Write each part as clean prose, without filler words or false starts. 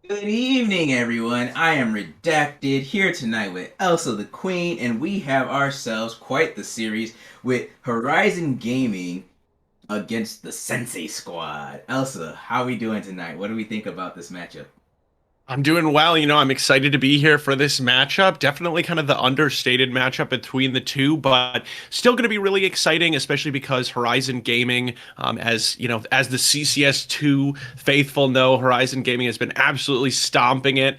Good evening, everyone. I am Redacted here tonight with Elsa the Queen, and we have ourselves quite the series with Horizon Gaming against the Sensei Squad. Elsa, how are we doing tonight? What do we think about this matchup? I'm doing well. I'm excited to be here for this matchup. Definitely kind of the understated matchup between the two, but still going to be really exciting, especially because Horizon Gaming, as the CCS 2 faithful know, Horizon Gaming has been absolutely stomping it.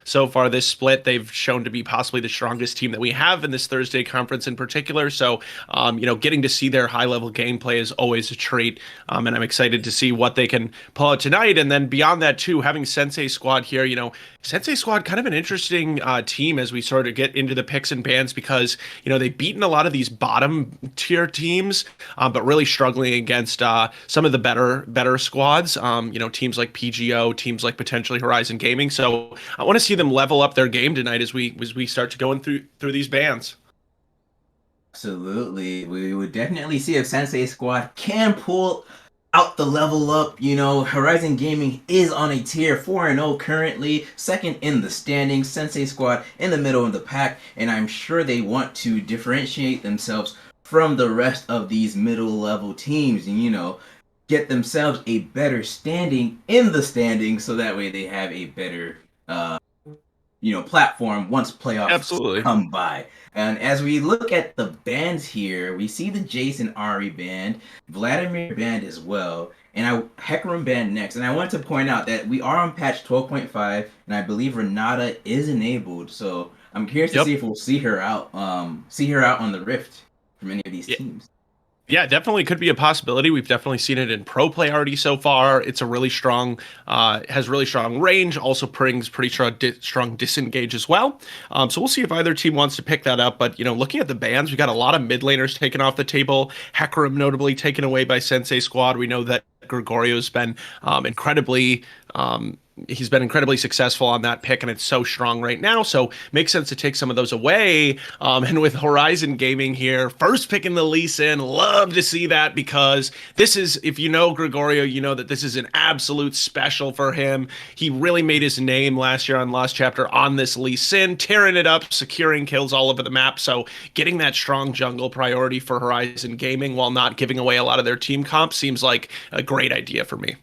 So far this split, they've shown to be possibly the strongest team that we have in this Thursday conference in particular. So, getting to see their high-level gameplay is always a treat, and I'm excited to see what they can pull out tonight. And then beyond that, too, having Sensei Squad here, Sensei Squad kind of an interesting team as we sort of get into the picks and bans because they've beaten a lot of these bottom tier teams, but really struggling against some of the better squads. Teams like PGO, teams like potentially Horizon Gaming. So I want to see them level up their game tonight as we start to go in through these bans. Absolutely. We would definitely see if Sensei Squad can pull out the level up. Horizon Gaming is on a tier 4-0 currently, second in the standings. Sensei Squad in the middle of the pack, and I'm sure they want to differentiate themselves from the rest of these middle level teams and, get themselves a better standing in the standings so that way they have a better platform once playoffs Absolutely. come by. And as we look at the bands here, we see the Jason Ari band, Vladimir band as well, and Hecarim band next. And I want to point out that we are on patch 12.5, and I believe Renata is enabled. So I'm curious to see Yep. if we'll see her out on the Rift from any of these Yeah. teams. Yeah, definitely could be a possibility. We've definitely seen it in pro play already so far. It's a really strong, has really strong range. Also brings pretty strong disengage as well. So we'll see if either team wants to pick that up. But looking at the bans, we got a lot of mid laners taken off the table. Hecarim notably taken away by Sensei Squad. We know that Gregorio's been incredibly. He's been incredibly successful on that pick, and it's so strong right now. So makes sense to take some of those away. And with Horizon Gaming here, first picking the Lee Sin, love to see that because this is, if you know Gregorio, you know that this is an absolute special for him. He really made his name last year on Lost Chapter on this Lee Sin, tearing it up, securing kills all over the map. So getting that strong jungle priority for Horizon Gaming while not giving away a lot of their team comp seems like a great idea for me.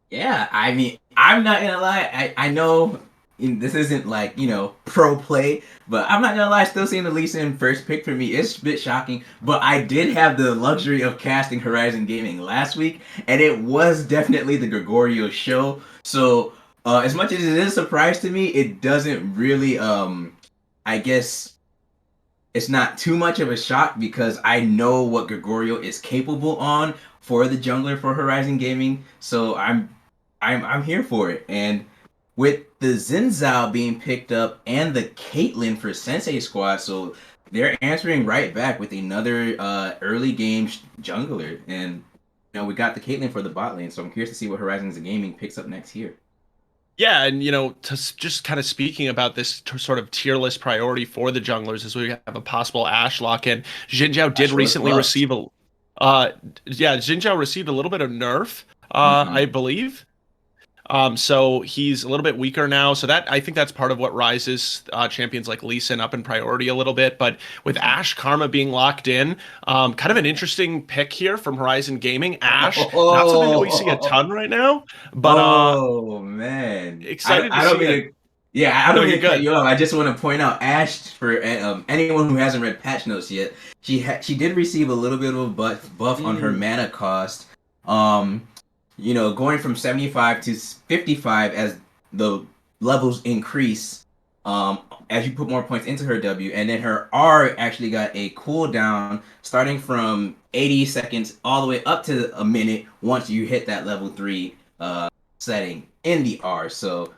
Yeah, I mean, I'm not gonna lie. I know this isn't like pro play, but I'm not gonna lie. Still seeing the Lee Sin first pick for me is a bit shocking. But I did have the luxury of casting Horizon Gaming last week, and it was definitely the Gregorio show. So as much as it is a surprise to me, it doesn't really I guess it's not too much of a shock because I know what Gregorio is capable on for the jungler for Horizon Gaming. So I'm here for it. And with the Zinzao being picked up and the Caitlyn for Sensei Squad, so they're answering right back with another early game jungler. And we got the Caitlyn for the bot lane, so I'm curious to see what Horizons Gaming picks up next here. Yeah, and just kind of speaking about this sort of tier list priority for the junglers as we have a possible Ashe lock in. Jinzhou did That's what's recently plus. receive Jinzhou received a little bit of nerf, Mm-hmm. I believe. So he's a little bit weaker now. So that I think that's part of what rises champions like Lee Sin up in priority a little bit. But with Ashe Karma being locked in, kind of an interesting pick here from Horizon Gaming. Ashe, not something that we see a Oh, ton right now, but oh man, excited to I don't see mean it. to. Yeah, I No, don't mean you're to cut good. you off. I just want to point out Ash for anyone who hasn't read patch notes yet. She did receive a little bit of a buff on her Mm. mana cost. Um, going from 75 to 55 as the levels increase. As you put more points into her W, and then her R actually got a cooldown starting from 80 seconds all the way up to a minute once you hit that level 3 setting in the R. So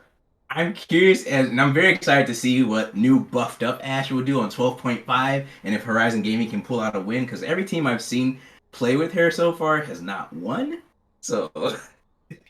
I'm curious and I'm very excited to see what new buffed up Ash will do on 12.5 and if Horizon Gaming can pull out a win because every team I've seen play with her so far has not won. So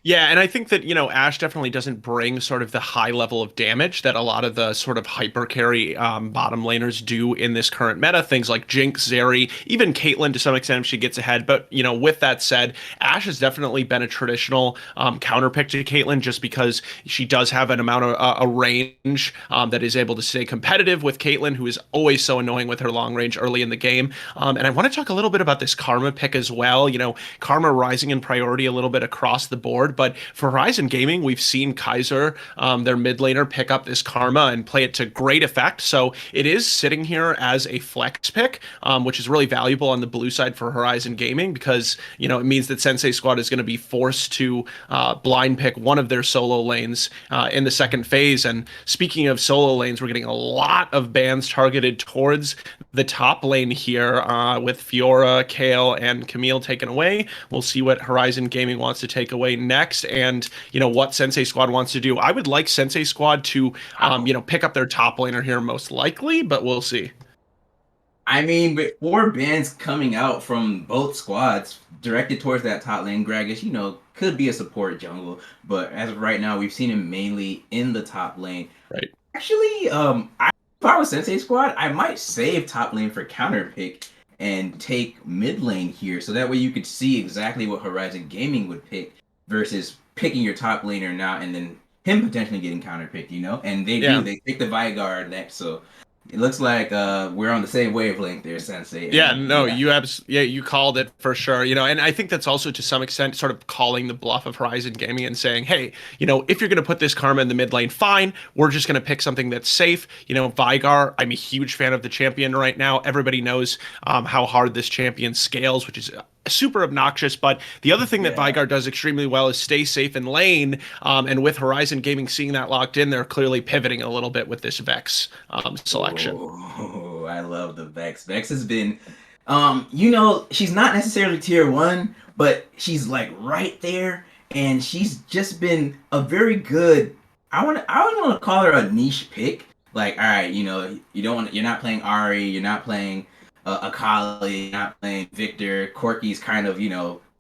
Yeah, and I think that, Ash definitely doesn't bring sort of the high level of damage that a lot of the sort of hyper carry bottom laners do in this current meta. Things like Jinx, Zeri, even Caitlyn to some extent if she gets ahead. But, with that said, Ash has definitely been a traditional counter pick to Caitlyn just because she does have an amount of a range that is able to stay competitive with Caitlyn, who is always so annoying with her long range early in the game. And I want to talk a little bit about this Karma pick as well. Karma rising in priority a little bit across the board. But for Horizon Gaming, we've seen Kaiser, their mid laner, pick up this Karma and play it to great effect. So it is sitting here as a flex pick, which is really valuable on the blue side for Horizon Gaming because, it means that Sensei Squad is going to be forced to blind pick one of their solo lanes in the second phase. And speaking of solo lanes, we're getting a lot of bans targeted towards the top lane here with Fiora, Kale, and Camille taken away. We'll see what Horizon Gaming wants to take away next and, what Sensei Squad wants to do. I would like Sensei Squad to, wow. pick up their top laner here most likely, but we'll see. I mean, with four bans coming out from both squads directed towards that top lane, Gragas, could be a support jungle, but as of right now, we've seen him mainly in the top lane. Right. Actually, if I was Sensei Squad, I might save top lane for counter pick and take mid lane here, so that way you could see exactly what Horizon Gaming would pick versus picking your top laner now and then him potentially getting counter picked, And they do, Yeah. they pick the Vigard next, so it looks like we're on the same wavelength there, Sensei. Yeah, And no, yeah, yeah, you called it for sure. And I think that's also to some extent sort of calling the bluff of Horizon Gaming and saying, hey, if you're going to put this Karma in the mid lane, fine. We're just going to pick something that's safe. Vigar, I'm a huge fan of the champion right now. Everybody knows how hard this champion scales, which is super obnoxious. But the other thing that yeah. Vigar does extremely well is stay safe in lane. And with Horizon Gaming seeing that locked in, they're clearly pivoting a little bit with this Vex selection. Oh, I love the Vex. Vex has been, she's not necessarily tier one, but she's like right there, and she's just been a very good. I want to call her a niche pick. Like, all right, you're not playing Ari, you're not playing Akali, you're not playing Victor. Corky's kind of,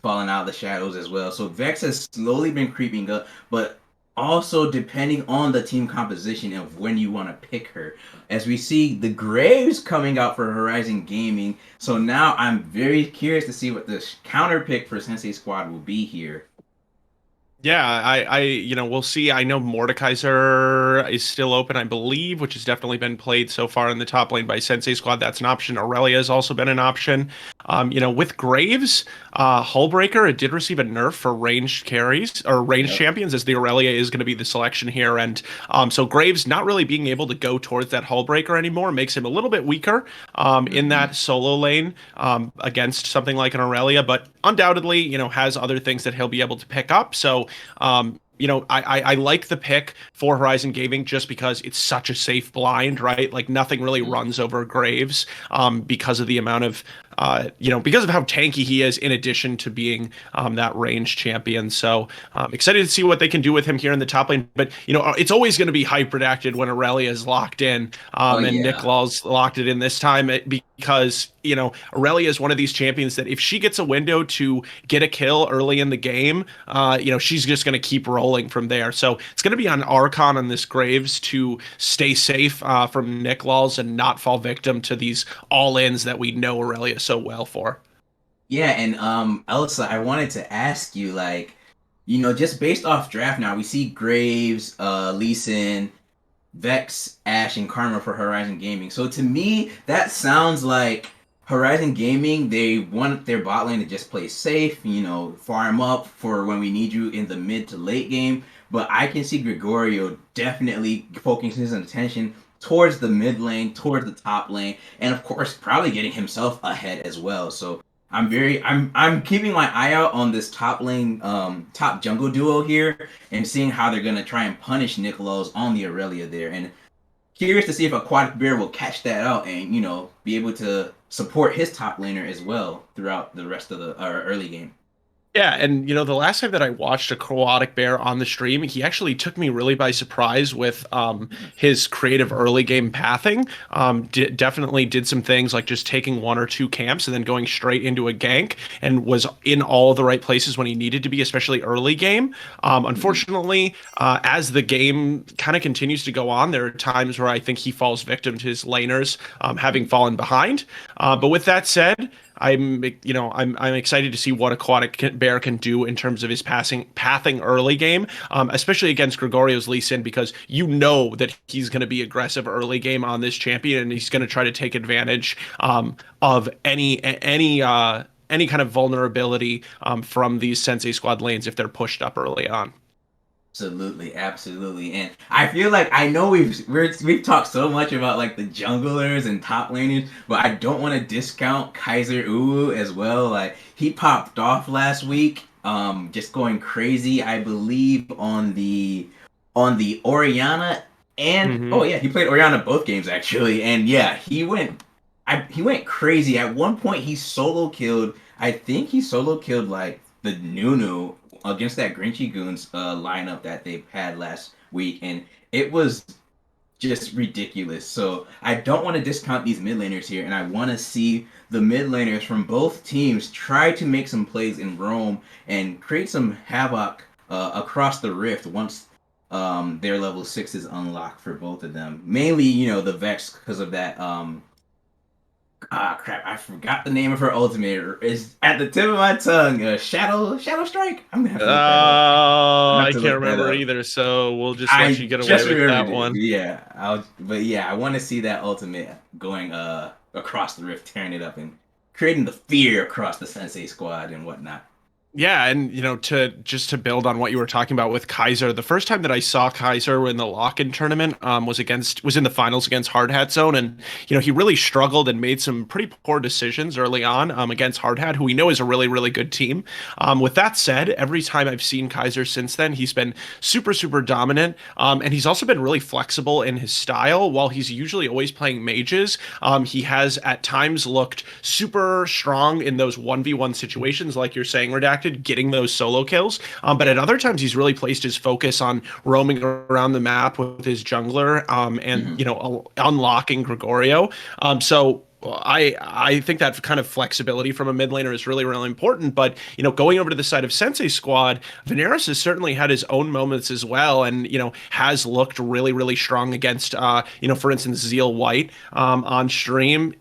falling out of the shadows as well. So Vex has slowly been creeping up, but also depending on the team composition of when you want to pick her. As we see the Graves coming out for Horizon Gaming, so now I'm very curious to see what the counter pick for Sensei Squad will be here. Yeah, we'll see. I know Mordekaiser is still open, I believe, which has definitely been played so far in the top lane by Sensei Squad. That's an option. Aurelia has also been an option. With Graves, Hullbreaker, it did receive a nerf for ranged carries or ranged Yep. champions, as the Aurelia is going to be the selection here. And so Graves not really being able to go towards that Hullbreaker anymore makes him a little bit weaker in Mm-hmm. that solo lane against something like an Aurelia, but undoubtedly, has other things that he'll be able to pick up. So I like the pick for Horizon Gaming just because it's such a safe blind, right? Like nothing really runs over Graves because of the amount of because of how tanky he is, in addition to being that range champion. So excited to see what they can do with him here in the top lane. But it's always going to be hype redacted when Aurelia is locked in, Oh and Nick yeah. Law's locked it in this time because Aurelia is one of these champions that if she gets a window to get a kill early in the game, she's just going to keep rolling from there. So it's going to be on Archon on this Graves to stay safe from Nick Laws and not fall victim to these all-ins that we know Aurelia so well for. Yeah, and Elsa, I wanted to ask you, like, just based off draft now, we see Graves, Lee Sin, Vex, Ash, and Karma for Horizon Gaming. So to me, that sounds like Horizon Gaming, they want their bot lane to just play safe, farm up for when we need you in the mid to late game. But I can see Gregorio definitely focusing his attention towards the mid lane, towards the top lane, and of course probably getting himself ahead as well. So I'm keeping my eye out on this top lane top jungle duo here and seeing how they're gonna try and punish Nicholas on the Aurelia there. And curious to see if Aquatic Bear will catch that out and be able to support his top laner as well throughout the rest of the early game. Yeah, and the last time that I watched a Aquatic Bear on the stream, he actually took me really by surprise with his creative early game pathing. Definitely did some things like just taking one or two camps and then going straight into a gank, and was in all the right places when he needed to be, especially early game. Mhm. Unfortunately, as the game kind of continues to go on, there are times where I think he falls victim to his laners having fallen behind. But with that said, I'm excited to see what Bear can do in terms of his pathing early game, especially against Gregorio's Lee Sin, because you know that he's going to be aggressive early game on this champion, and he's going to try to take advantage of any kind of vulnerability from these Sensei squad lanes if they're pushed up early on. Absolutely, absolutely, and I feel like I know we've talked so much about like the junglers and top laners, but I don't want to discount Kaiser Uwu as well. Like he popped off last week, just going crazy. I believe on the Oriana, and oh Hmm. yeah, he played Oriana both games actually, and yeah, he went crazy. At one point, he solo killed. I think he solo killed like the Nunu against that Grinchy Goons lineup that they had last week, and it was just ridiculous. So I don't want to discount these mid laners here, and I want to see the mid laners from both teams try to make some plays in Rome and create some havoc across the Rift once their level 6 is unlocked for both of them. Mainly, the Vex because of that crap! I forgot the name of her ultimate. It's at the tip of my tongue. Shadow Strike. I'm gonna have to look that up. I have I to can't look that remember up. either, so we'll just let you I get away just with remembered that it. one. Yeah, but yeah, I want to see that ultimate going across the rift, tearing it up and creating the fear across the Sensei squad and whatnot. Yeah, and to build on what you were talking about with Kaiser, the first time that I saw Kaiser in the lock-in tournament was in the finals against Hard Hat Zone, and he really struggled and made some pretty poor decisions early on against Hard Hat, who we know is a really really good team. With that said, every time I've seen Kaiser since then, he's been super super dominant, and he's also been really flexible in his style. While he's usually always playing mages, he has at times looked super strong in those 1v1 situations, like you're saying, Redacted, getting those solo kills. But at other times, he's really placed his focus on roaming around the map with his jungler and Hmm. unlocking Gregorio. So I think that kind of flexibility from a mid laner is really really important. But going over to the side of Sensei squad, Veneris has certainly had his own moments as well, and has looked really really strong against for instance Zeal White on stream,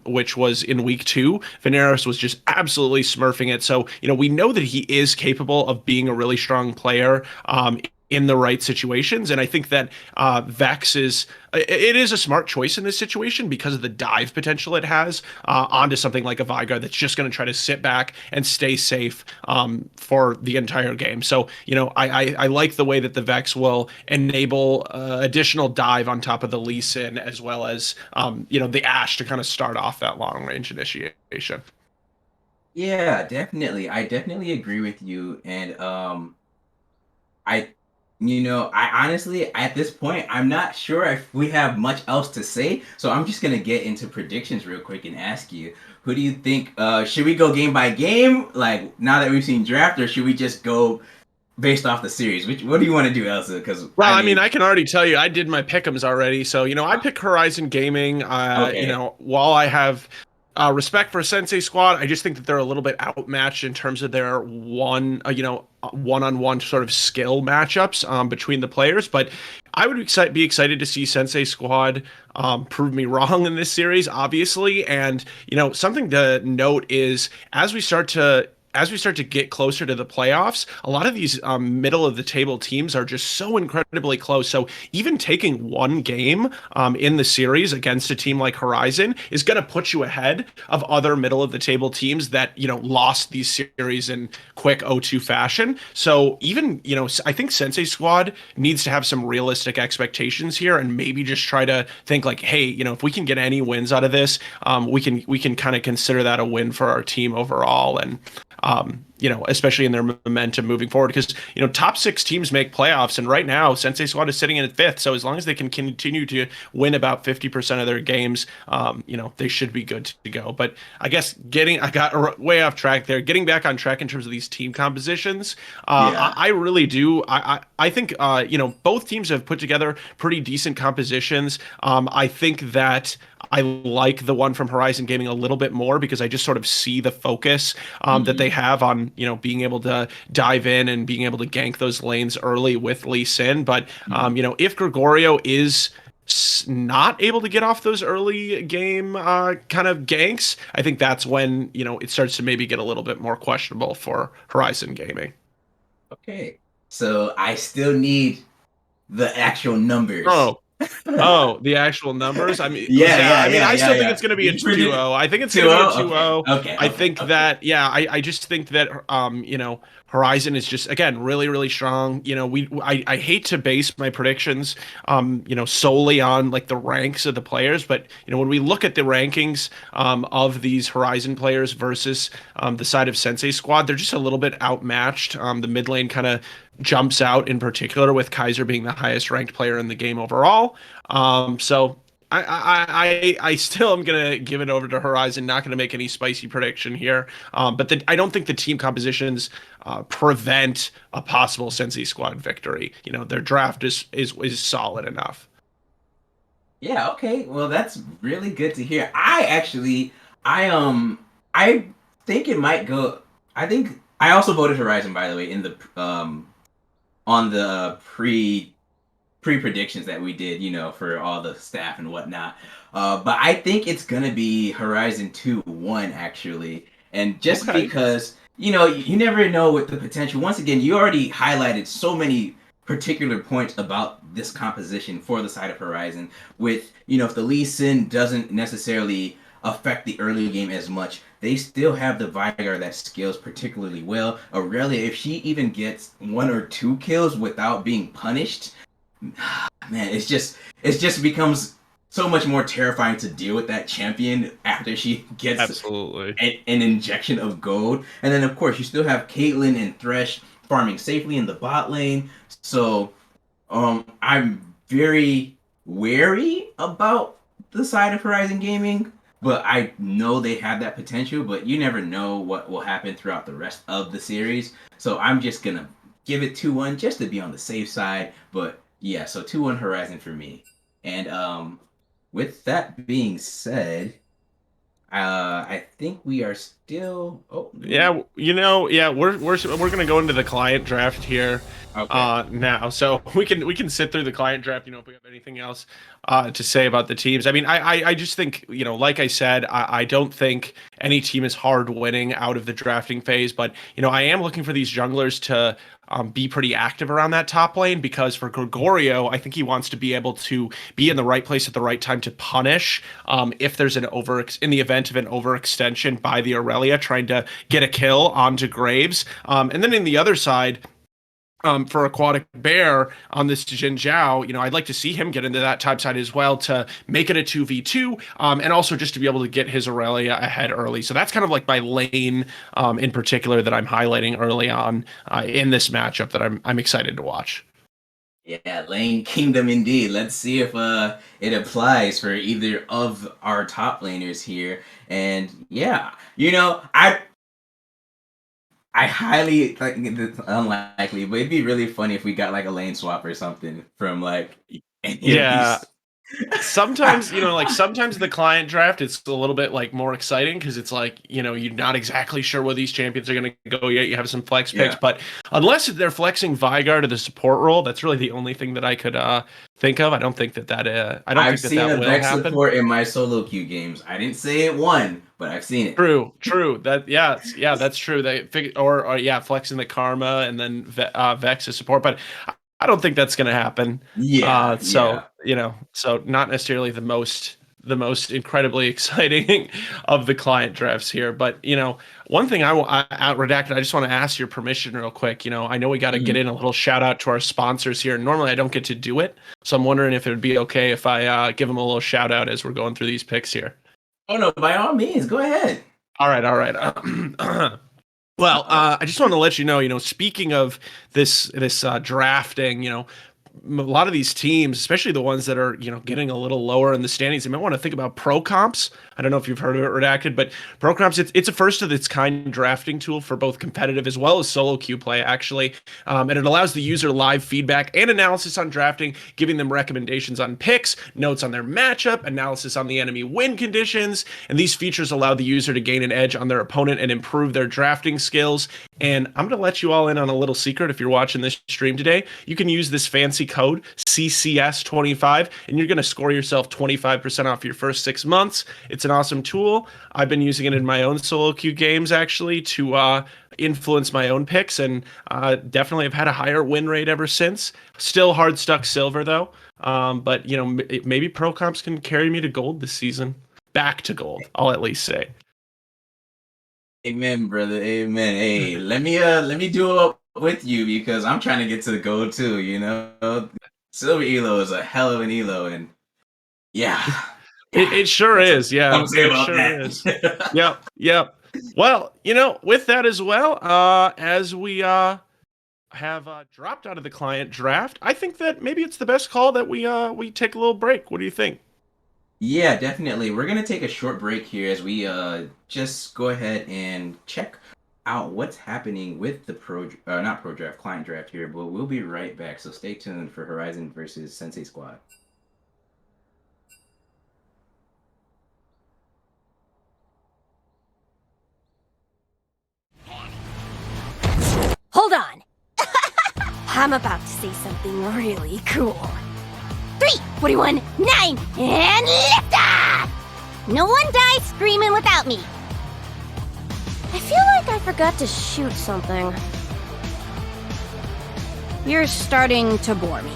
which was in week two. Veneris was just absolutely smurfing it. So we know that he is capable of being a really strong player. In the right situations. And I think that Vex is a smart choice in this situation because of the dive potential it has onto something like a Vigar that's just going to try to sit back and stay safe for the entire game. So, I like the way that the Vex will enable additional dive on top of the Lee Sin, as well as, the Ashe to kind of start off that long range initiation. Yeah, definitely. I definitely agree with you, and I, I honestly, at this point, I'm not sure if we have much else to say. So I'm just gonna get into predictions real quick and ask you, who do you think? Should we go game by game, like now that we've seen draft, or should we just go based off the series? What do you want to do, Elsa? Because Well, I I mean, mean, I can already tell you, I did my pick'ems already. So, I pick Horizon Gaming. okay. While I have respect for Sensei Squad, I just think that they're a little bit outmatched in terms of their one-on-one sort of skill matchups between the players. But I would be excited to see Sensei Squad prove me wrong in this series, obviously. And something to note is as we start to get closer to the playoffs, a lot of these middle of the table teams are just so incredibly close. So even taking one game in the series against a team like Horizon is going to put you ahead of other middle of the table teams that lost these series in quick 0-2 fashion. So even I think Sensei Squad needs to have some realistic expectations here, and maybe just try to think like, hey, if we can get any wins out of this, we can kind of consider that a win for our team overall. And especially in their momentum moving forward. Because, top six teams make playoffs. And right now, Sensei Squad is sitting in fifth. So as long as they can continue to win about 50% of their games, they should be good to go. But I guess I got way off track there. Getting back on track in terms of these team compositions, Yeah. I really do. I think, both teams have put together pretty decent compositions. I think that I like the one from Horizon Gaming a little bit more because I just sort of see the focus that they Hmm. have on, being able to dive in and being able to gank those lanes early with Lee Sin. But, Hmm. if Gregorio is not able to get off those early game kind of ganks, I think that's when, it starts to maybe get a little bit more questionable for Horizon Gaming. Okay. So I still need the actual numbers. Oh, Oh, the actual numbers? I mean, Yeah, yeah, yeah, I mean, yeah, I yeah, still think yeah. it's going to be a You predict 2-0. I think it's going to be a 2-0? Okay, 2-0. okay, I okay, think okay. that, yeah, I just think that, Horizon is just, again, really, really strong. I hate to base my predictions, solely on like the ranks of the players, but, when we look at the rankings, of these Horizon players versus, the side of Sensei Squad, they're just a little bit outmatched. The mid lane kind of jumps out in particular with Kaiser being the highest ranked player in the game overall. So I still am gonna give it over to Horizon. Not gonna make any spicy prediction here. But I don't think the team compositions prevent a possible Sensei Squad victory. Their draft is solid enough. Yeah, okay. Well, that's really good to hear. I think it might go. I think I also voted Horizon, by the way, in the on the pre predictions that we did, for all the staff and whatnot. But I think it's gonna be Horizon 2-1 actually, and just Okay. because you never know with the potential. Once again, you already highlighted so many particular points about this composition for the side of Horizon. With if the Lee Sin doesn't necessarily affect the early game as much, they still have the Vigar that scales particularly well. Aurelia, if she even gets 1 or 2 kills without being punished, man, it's just becomes so much more terrifying to deal with that champion after she gets Absolutely. an injection of gold. And then of course you still have Caitlyn and Thresh farming safely in the bot lane. So I'm very wary about the side of Horizon Gaming, but I know they have that potential, but you never know what will happen throughout the rest of the series. So I'm just gonna give it 2-1 just to be on the safe side. But yeah, so 2-1 Horizon for me. And with that being said, I think we are still. Oh, Yeah, yeah, we're gonna go into the client draft here okay. now. So we can sit through the client draft, if we have anything else to say about the teams. I mean, I just think, like I said, I don't think any team is hard winning out of the drafting phase, but I am looking for these junglers to be pretty active around that top lane because for Gregorio, I think he wants to be able to be in the right place at the right time to punish if there's in the event of an overextension by the Aurelia trying to get a kill onto Graves. And then in the other side, for Aquatic Bear on this Jin Zhao, I'd like to see him get into that top side as well to make it a 2v2, and also just to be able to get his Aurelia ahead early. So that's kind of like my lane in particular that I'm highlighting early on in this matchup that I'm excited to watch. Yeah, Lane Kingdom indeed. Let's see if it applies for either of our top laners here. And yeah, I highly think it's unlikely, but it'd be really funny if we got like a lane swap or something from like any of Yeah, these. sometimes like sometimes the client draft it's a little bit like more exciting because it's like you're not exactly sure where these champions are going to go yet. You have some flex picks, Yeah. but unless they're flexing Vigar to the support role, that's really the only thing that I could think of. I don't I've think that seen that a will Vex happen. support in my solo queue games. I didn't say it won, but I've seen it. True. That yeah, that's true. Or yeah, flexing the Karma and then Vex as support, but I don't think that's going to happen. Yeah, So yeah. so not necessarily the most incredibly exciting of the client drafts here, but one thing out redacted. I just want to ask your permission real quick. I know we got to get Mhm. in a little shout out to our sponsors here. Normally I don't get to do it, so I'm wondering if it would be okay if I give them a little shout out as we're going through these picks here. Oh no, by all means, go ahead. All right. Well, I just want to let you know, speaking of this drafting, a lot of these teams, especially the ones that are, getting a little lower in the standings, they might want to think about pro comps. I don't know if you've heard of it redacted, but pro comps, it's a first of its kind drafting tool for both competitive as well as solo queue play, actually. And it allows the user live feedback and analysis on drafting, giving them recommendations on picks, notes on their matchup, analysis on the enemy win conditions. And these features allow the user to gain an edge on their opponent and improve their drafting skills. And I'm going to let you all in on a little secret if you're watching this stream today. You can use this fancy code CCS25 and you're going to score yourself 25% off your first 6 months. It's an awesome tool. I've been using it in my own solo queue games actually to influence my own picks, and definitely have had a higher win rate ever since. Still hard stuck silver though. But maybe pro comps can carry me to gold this season. Back to gold, I'll at least say. Amen, brother. Amen. Hey, let me do up with you because I'm trying to get to the gold too. Silver Elo is a hell of an Elo, and yeah, It sure that's is. Yeah, what I'm saying it about sure is. that. Yep, yep. Well, with that as well, as we have dropped out of the client draft, I think that maybe it's the best call that we take a little break. What do you think? Yeah, definitely. We're gonna take a short break here as we just go ahead and check out what's happening with the not pro draft, client draft here. But we'll be right back. So stay tuned for Horizon versus Sensei Squad. Hold on. I'm about to say something really cool. 3, 41, 9, and lift off! No one dies screaming without me. I feel like I forgot to shoot something. You're starting to bore me.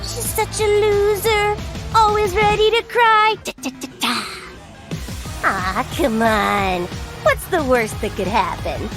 She's such a loser, always ready to cry. Ah, come on. What's the worst that could happen?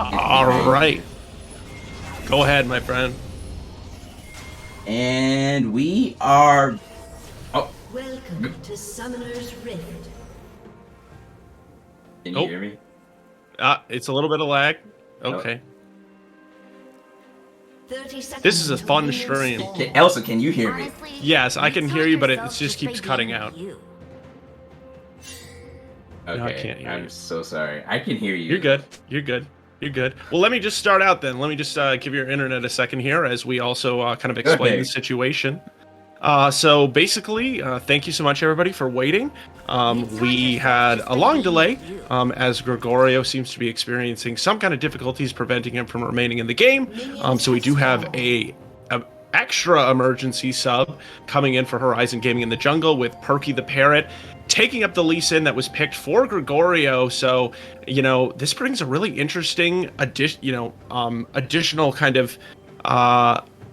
All right. Go ahead, my friend. And we are... Oh, Welcome to Summoner's Rift. can you hear me? It's a little bit of lag. Okay. 30 seconds. This is a fun until stream. minions Can, Elsa, can you hear me? Honestly, Yes, I can you hear you, but it yourself just to keeps play cutting games out. with you. Okay, No, I can't hear I'm you. so sorry. I can hear you. You're good. You're good. You're good. Well, let me just start out then. Let me just give your internet a second here as we also kind of explain the situation. So basically, thank you so much, everybody, for waiting. We had a long delay as Gregorio seems to be experiencing some kind of difficulties preventing him from remaining in the game. So we do have a extra emergency sub coming in for Horizon Gaming in the jungle with Perky the Parrot taking up the Lee Sin that was picked for Gregorio. So, you know, this brings a really interesting additional kind of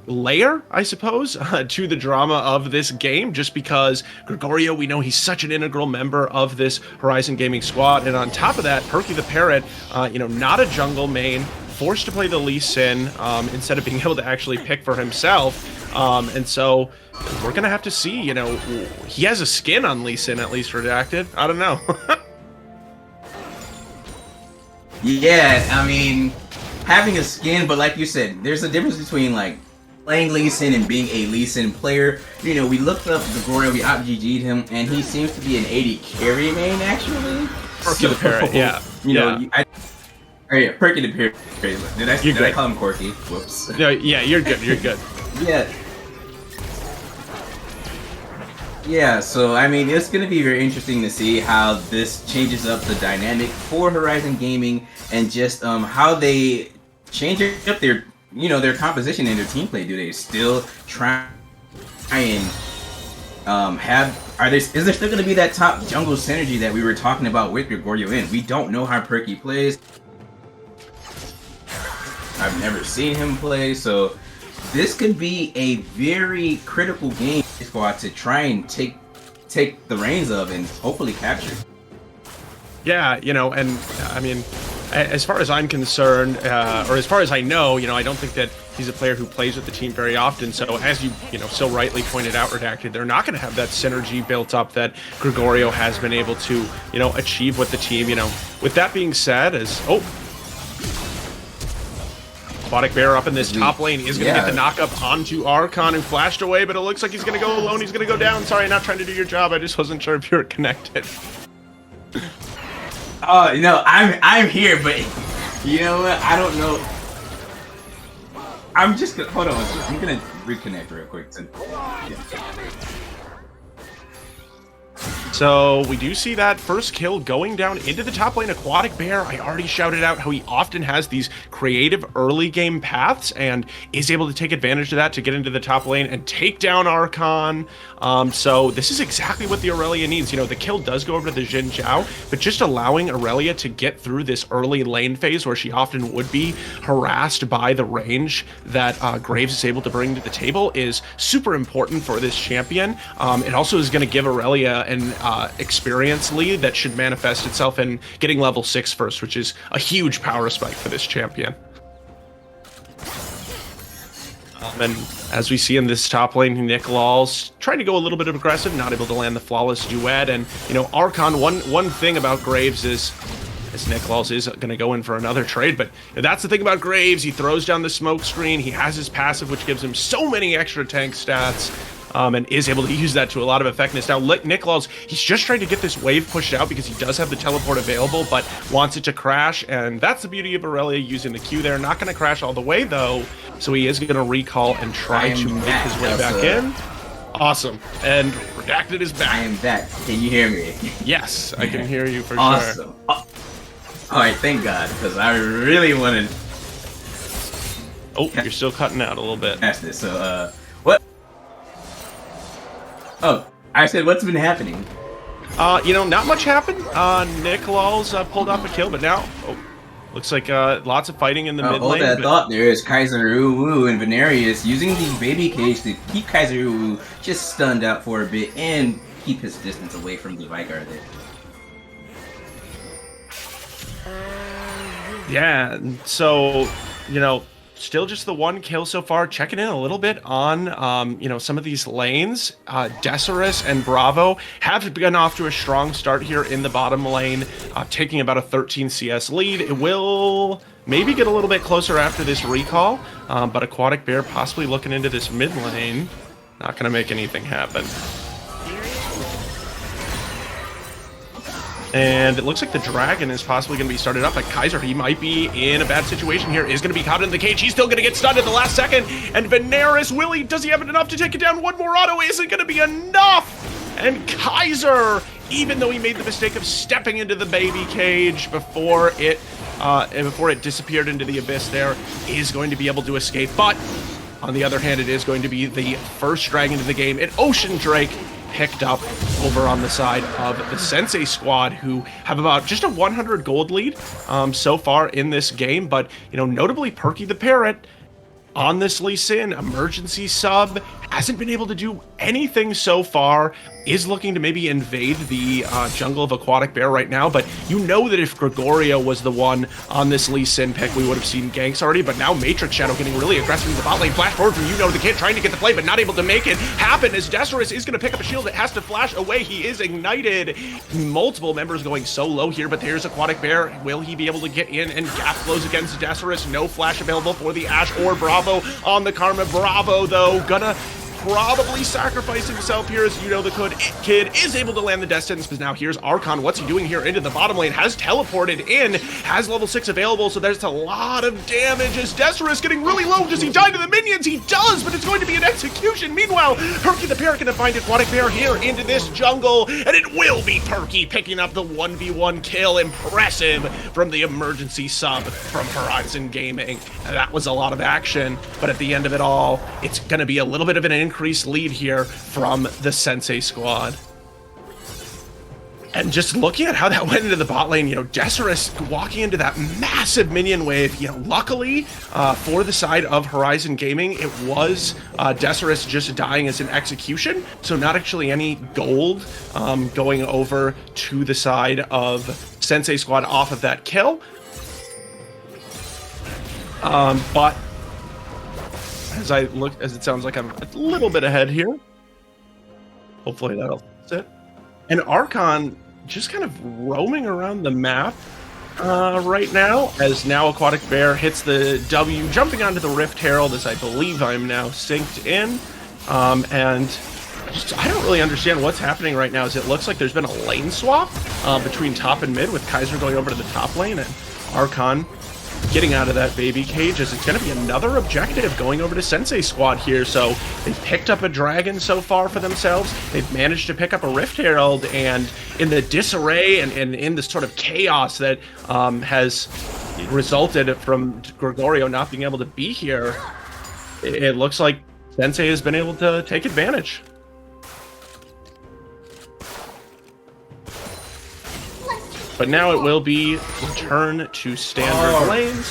layer, I suppose, to the drama of this game, just because Gregorio, we know he's such an integral member of this Horizon Gaming squad. And on top of that, Perky the Parrot, not a jungle main, forced to play the Lee Sin instead of being able to actually pick for himself. And so we're going to have to see, he has a skin on Lee Sin, at least redacted. I don't know. Yeah, I mean, having a skin, but like you said, there's a difference between like playing Lee Sin and being a Lee Sin player. You know, we looked up Gregorio, we out GG'd him, and he seems to be an 80 carry main actually. Perky the Parrot, yeah. Perky the Parrot. Did I call him Corky? Whoops. No, yeah, you're good. You're good. Yeah. Yeah, so I mean, it's going to be very interesting to see how this changes up the dynamic for Horizon Gaming and just how they change up their composition and their team play. Do they still try and is there still going to be that top jungle synergy that we were talking about with Gregorio in? We don't know how Perky plays. I've never seen him play, so this could be a very critical game squad to try and take the reins of and hopefully capture. Yeah, and I mean, as far as I'm concerned, or as far as I know, I don't think that he's a player who plays with the team very often. So as you so rightly pointed out, Redacted, they're not going to have that synergy built up that Gregorio has been able to, achieve with the team. With that being said, Aquatic Bear up in this top lane is going to get the knock-up onto Archon, who flashed away, but it looks like he's going to go alone. He's going to go down. Sorry, not trying to do your job. I just wasn't sure if you were connected. Oh, no, I'm here, but you know what? I don't know. I'm just gonna, hold on one second. I'm going to reconnect real quick. So we do see that first kill going down into the top lane. Aquatic Bear, I already shouted out how he often has these creative early game paths and is able to take advantage of that to get into the top lane and take down Archon. So this is exactly what the Aurelia needs. The kill does go over to the Xin Zhao, but just allowing Aurelia to get through this early lane phase where she often would be harassed by the range that Graves is able to bring to the table is super important for this champion. It also is going to give Aurelia an experience lead that should manifest itself in getting level 6 first, which is a huge power spike for this champion. And as we see in this top lane, Nick Law's trying to go a little bit aggressive, not able to land the flawless duet. And, Archon, one thing about Graves is, as Nick Laws is going to go in for another trade, but that's the thing about Graves. He throws down the smoke screen. He has his passive, which gives him so many extra tank stats. And is able to use that to a lot of effectiveness. Now, Niklaus, he's just trying to get this wave pushed out because he does have the teleport available, but wants it to crash, and that's the beauty of Aurelia using the Q there. Not going to crash all the way, though, so he is going to recall and try to make his way back in. Awesome. And Redacted is back. I am back. Can you hear me? Yes, I can hear you for sure. Awesome. Alright, thank God, because I really wanted... Oh, you're still cutting out a little bit. That's this, so, what? Oh, I said, what's been happening? Not much happened. Nick Laws pulled off a kill, but now, looks like lots of fighting in the mid lane. Hold that thought. There is Kaiser Uwu and Venarius using the baby cage to keep Kaiser Uwu just stunned out for a bit and keep his distance away from the Vigard there. Yeah, so, still just the one kill so far. Checking in a little bit on, some of these lanes. Decerus and Bravo have been off to a strong start here in the bottom lane, taking about a 13 CS lead. It will maybe get a little bit closer after this recall, but Aquatic Bear possibly looking into this mid lane. Not going to make anything happen. And it looks like the Dragon is possibly going to be started up, but Kaiser, he might be in a bad situation here, is going to be caught in the cage. He's still going to get stunned at the last second. And Veneris, does he have it enough to take it down? One more auto isn't going to be enough. And Kaiser, even though he made the mistake of stepping into the baby cage before it disappeared into the abyss there, is going to be able to escape. But on the other hand, it is going to be the first Dragon of the game, and Ocean Drake picked up over on the side of the Sensei squad, who have about just a 100 gold lead so far in this game. But, notably Perky the Parrot on this Lee Sin emergency sub hasn't been able to do anything so far, is looking to maybe invade the jungle of Aquatic Bear right now, but that if Gregorio was the one on this Lee Sin pick, we would have seen ganks already. But now Matrix Shadow getting really aggressive in the bot lane. Flash forward from the kid, trying to get the play, but not able to make it happen, as Decerus is going to pick up a shield that has to flash away. He is ignited. Multiple members going so low here, but there's Aquatic Bear. Will he be able to get in? And gap close against Decerus. No flash available for the Ashe or Bravo on the Karma. Bravo, though, gonna probably sacrifice himself here, as the kid is able to land the death sentence. But now here's Archon. What's he doing here into the bottom lane? Has teleported in, has level 6 available, so there's a lot of damage as Decerus getting really low. Does he die to the minions? He does, but it's going to be an execution. Meanwhile, Perky the Parrot gonna find Aquatic Bear here into this jungle, and it will be Perky picking up the 1v1 kill. Impressive from the emergency sub from Horizon Gaming. That was a lot of action, but at the end of it all, it's gonna be a little bit of an increased lead here from the Sensei squad. And just looking at how that went into the bot lane, Decerus walking into that massive minion wave, luckily for the side of Horizon Gaming, it was Decerus just dying as an execution, so not actually any gold going over to the side of Sensei squad off of that kill. But as it sounds like I'm a little bit ahead here. Hopefully that'll fix it. And Archon just kind of roaming around the map right now, as now Aquatic Bear hits the W, jumping onto the Rift Herald, as I believe I'm now synced in. And I don't really understand what's happening right now, as it looks like there's been a lane swap between top and mid, with Kaiser going over to the top lane and Archon getting out of that baby cage, as it's going to be another objective going over to Sensei squad here. So they've picked up a Dragon so far for themselves. They've managed to pick up a Rift Herald, and in the disarray and in the sort of chaos that has resulted from Gregorio not being able to be here, it looks like Sensei has been able to take advantage. But now it will be return to standard lanes.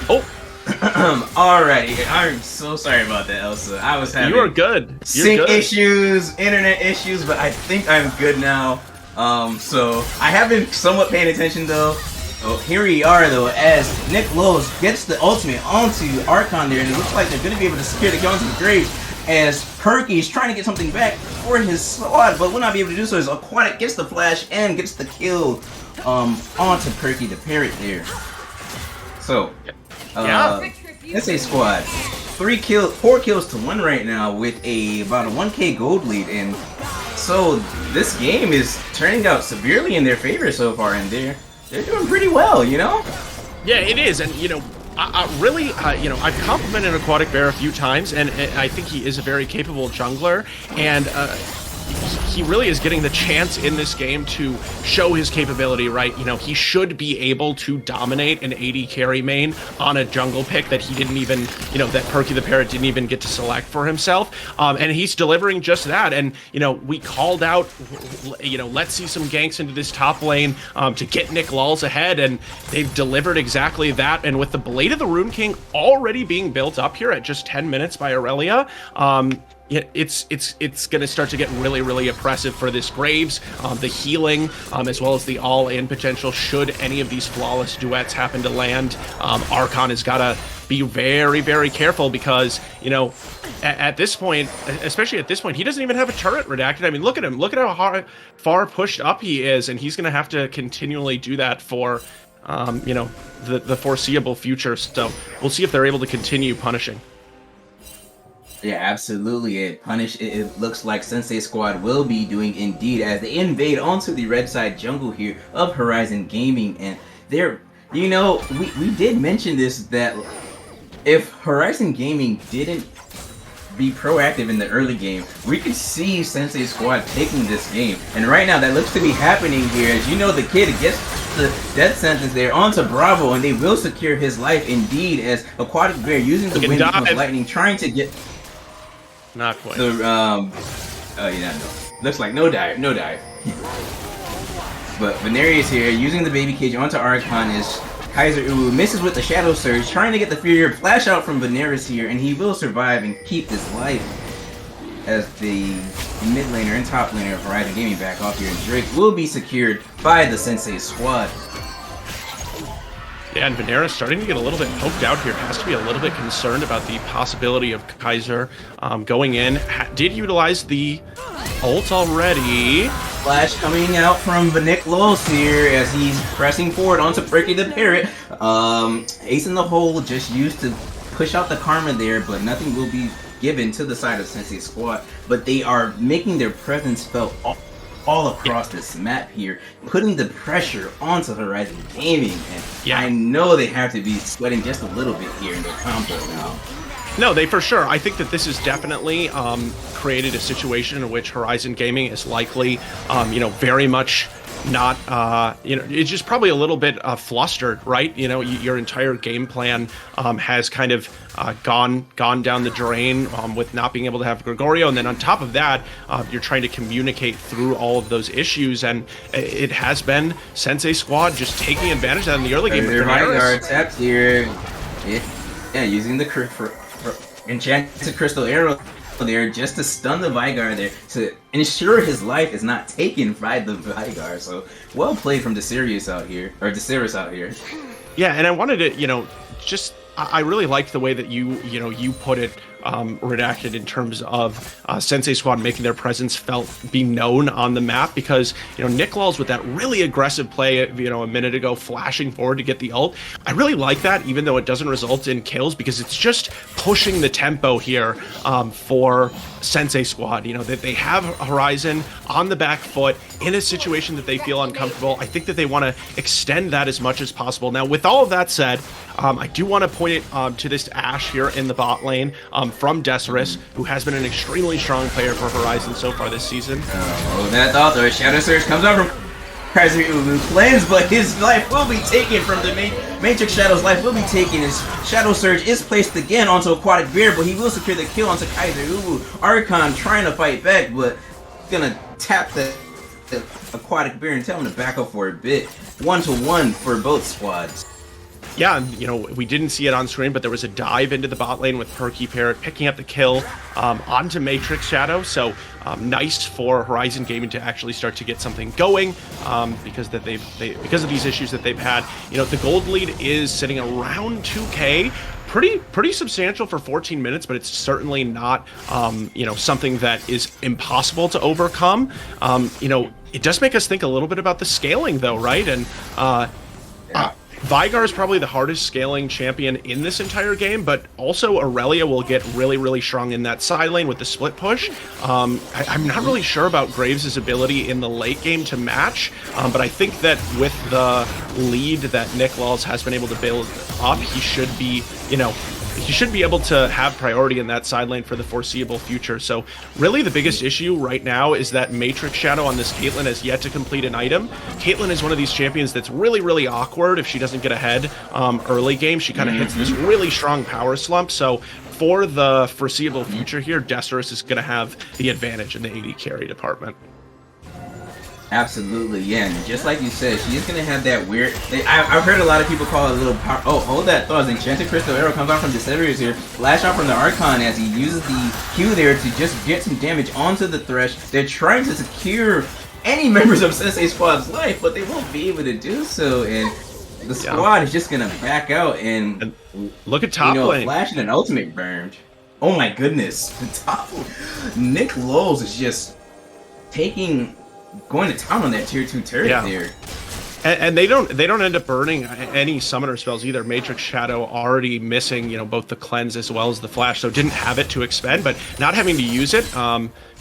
Oh! Alrighty, I'm so sorry about that, Elsa. I was having You are good. sync issues, internet issues, but I think I'm good now. So I have been somewhat paying attention though. So here we are though, as Nick Lowe's gets the ultimate onto Archon there, and it looks like they're gonna be able to secure the kill onto the Graves, as Perky is trying to get something back for his squad, but will not be able to do so, as Aquatic gets the flash and gets the kill onto Perky the Parrot there. So, Sensei squad, 4 kills to 1 right now, with about a 1k gold lead, and so this game is turning out severely in their favor so far, and they're doing pretty well, Yeah, it is, and I've complimented Aquatic Bear a few times, and I think he is a very capable jungler, and he really is getting the chance in this game to show his capability, right? He should be able to dominate an AD carry main on a jungle pick that he didn't even, that Perky the Parrot didn't even get to select for himself. And he's delivering just that. And, we called out, let's see some ganks into this top lane to get Nick Lulz ahead, and they've delivered exactly that. And with the Blade of the Rune King already being built up here at just 10 minutes by Aurelia, yeah, it's going to start to get really, really oppressive for this Graves. The healing, as well as the all-in potential, should any of these flawless duets happen to land. Archon has got to be very, very careful because, you know, at this point, especially at this point, he doesn't even have a turret redacted. I mean, look at him. Look at how far pushed up he is, and he's going to have to continually do that for, you know, the foreseeable future. So we'll see if they're able to continue punishing. Yeah, absolutely. It looks like Sensei Squad will be doing indeed as they invade onto the red side jungle here of Horizon Gaming, and they're, you know, we did mention this, that if Horizon Gaming didn't be proactive in the early game, we could see Sensei Squad taking this game. And right now that looks to be happening here. As you know, the kid gets the death sentence there onto Bravo, and they will secure his life indeed, as Aquatic Bear using the wind of lightning, trying to get not quite. the oh yeah, no. Looks like no dive. But Venerius here using the baby cage onto Archon as Kaiser Uwu misses with the Shadow Surge, trying to get the Fury flash out from Venerius here, and he will survive and keep his life as the mid laner and top laner of Horizon Gaming back off here, and Drake will be secured by the Sensei Squad. Yeah, and Venera starting to get a little bit poked out here. Has to be a little bit concerned about the possibility of Kaiser going in. Did utilize the ult already. Flash coming out from Vanik Los here as he's pressing forward onto Pricky the Parrot. Ace in the hole just used to push out the Karma there, but nothing will be given to the side of Sensei Squad. But they are making their presence felt all across this map here, putting the pressure onto Horizon Gaming, and I know they have to be sweating just a little bit here in their combo now. No, they for sure. I think that this has definitely created a situation in which Horizon Gaming is likely, you know, very much not, you know, it's just probably a little bit flustered, right? You know, your entire game plan has kind of gone down the drain with not being able to have Gregorio, and then on top of that, you're trying to communicate through all of those issues, and it has been Sensei Squad just taking advantage of that in the early game. Their Vanguard taps here, yeah, using the enchanted crystal arrow there just to stun the Vygar there to ensure his life is not taken by the Vygar. So well played from Deciris out here, or Deciris out here. Yeah, and I wanted to, you know, just I really liked the way that you put it, redacted, in terms of Sensei Squad making their presence be known on the map, because, you know, Niklals with that really aggressive play, you know, a minute ago, flashing forward to get the ult. I really like that, even though it doesn't result in kills, because it's just pushing the tempo here for Sensei Squad. You know, that they have Horizon on the back foot in a situation that they feel uncomfortable. I think that they want to extend that as much as possible. Now, with all of that said, I do want to point it to this Ashe here in the bot lane from Deciris, who has been an extremely strong player for Horizon so far this season. Oh, that thought though. Shadow Surge comes out from Kaiser Uwu, cleanse, but his life will be taken from the Matrix Shadow's life will be taken. His Shadow Surge is placed again onto Aquatic Bear, but he will secure the kill onto Kaiser Uwu. Archon trying to fight back, but gonna tap the Aquatic Bear and tell him to back up for a bit. 1-1 for both squads. Yeah, and, you know, we didn't see it on screen, but there was a dive into the bot lane with Perky Parrot picking up the kill onto Matrix Shadow. So nice for Horizon Gaming to actually start to get something going because of these issues that they've had. You know, the gold lead is sitting around 2K. Pretty substantial for 14 minutes, but it's certainly not, you know, something that is impossible to overcome. You know, it does make us think a little bit about the scaling, though, right? And Vygar is probably the hardest scaling champion in this entire game, but also Aurelia will get really, really strong in that side lane with the split push. I'm not really sure about Graves' ability in the late game to match, but I think that with the lead that Niklals has been able to build up, he should be, you know, he should be able to have priority in that side lane for the foreseeable future. So really the biggest issue right now is that Matrix Shadow on this Caitlyn has yet to complete an item. Caitlyn is one of these champions that's really, really awkward if she doesn't get ahead early game. She kind of hits this really strong power slump. So for the foreseeable future here, Deciris is going to have the advantage in the AD carry department. Absolutely, yeah. And just like you said, she is gonna have that weird. I've heard a lot of people call it a little power. Oh, hold that thought. Enchanted Crystal Arrow comes out from Deceverius here. Flash out from the Archon as he uses the Q there to just get some damage onto the Thresh. They're trying to secure any members of Sensei Squad's life, but they won't be able to do so. And the squad is just gonna back out and look at top lane. Flash and an ultimate burned. Oh my goodness, the top Nick Lowes is just going to town on that tier 2 turret there. And they don't end up burning any summoner spells either. Matrix Shadow already missing, both the cleanse as well as the flash, so didn't have it to expend, but not having to use it.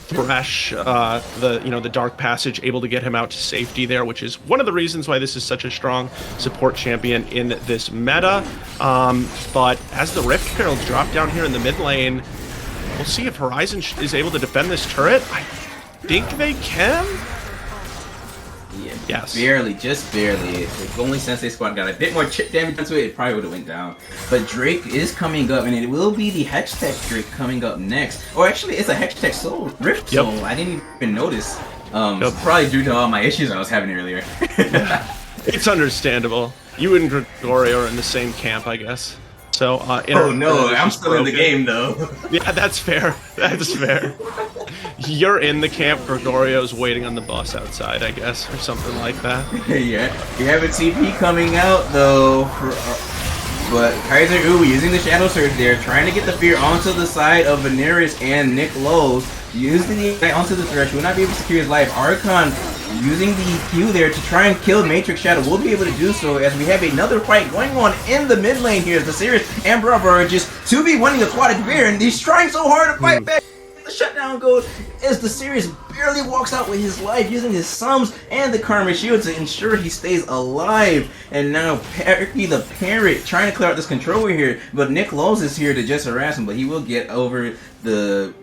Thresh, the Dark Passage, able to get him out to safety there, which is one of the reasons why this is such a strong support champion in this meta. But as the Rift Heralds drop down here in the mid lane, we'll see if Horizon is able to defend this turret. I think they can. Yeah, yes. Barely, just barely. If only Sensei Squad got a bit more chip damage onto it, it probably would have went down. But Drake is coming up, and it will be the Hextech Drake coming up next. Or actually, it's a Hextech Soul, Rift Soul. I didn't even notice. Probably due to all my issues I was having earlier. It's understandable. You and Gregorio are in the same camp, I guess. So, I'm still in the game though. Yeah, that's fair. That's fair. You're in the camp. Gregorio's waiting on the bus outside, I guess, or something like that. Yeah, you have a TP coming out though. But Kaiser Uwe using the Shadow Surge there, trying to get the fear onto the side of Veneris and Nick Lowes. Using the Ignite onto the Thresh, will not be able to secure his life. Archon using the Q there to try and kill Matrix Shadow will be able to do so as we have another fight going on in the mid lane here. The Sirius and Bravo are just 2v1ing Aquatic Bear, and he's trying so hard to fight back. The shutdown goes as the Sirius barely walks out with his life using his sums and the Karma Shield to ensure he stays alive. And now Perky the Parrot trying to clear out this controller here, but Nick Lowes is here to just harass him, but he will get over the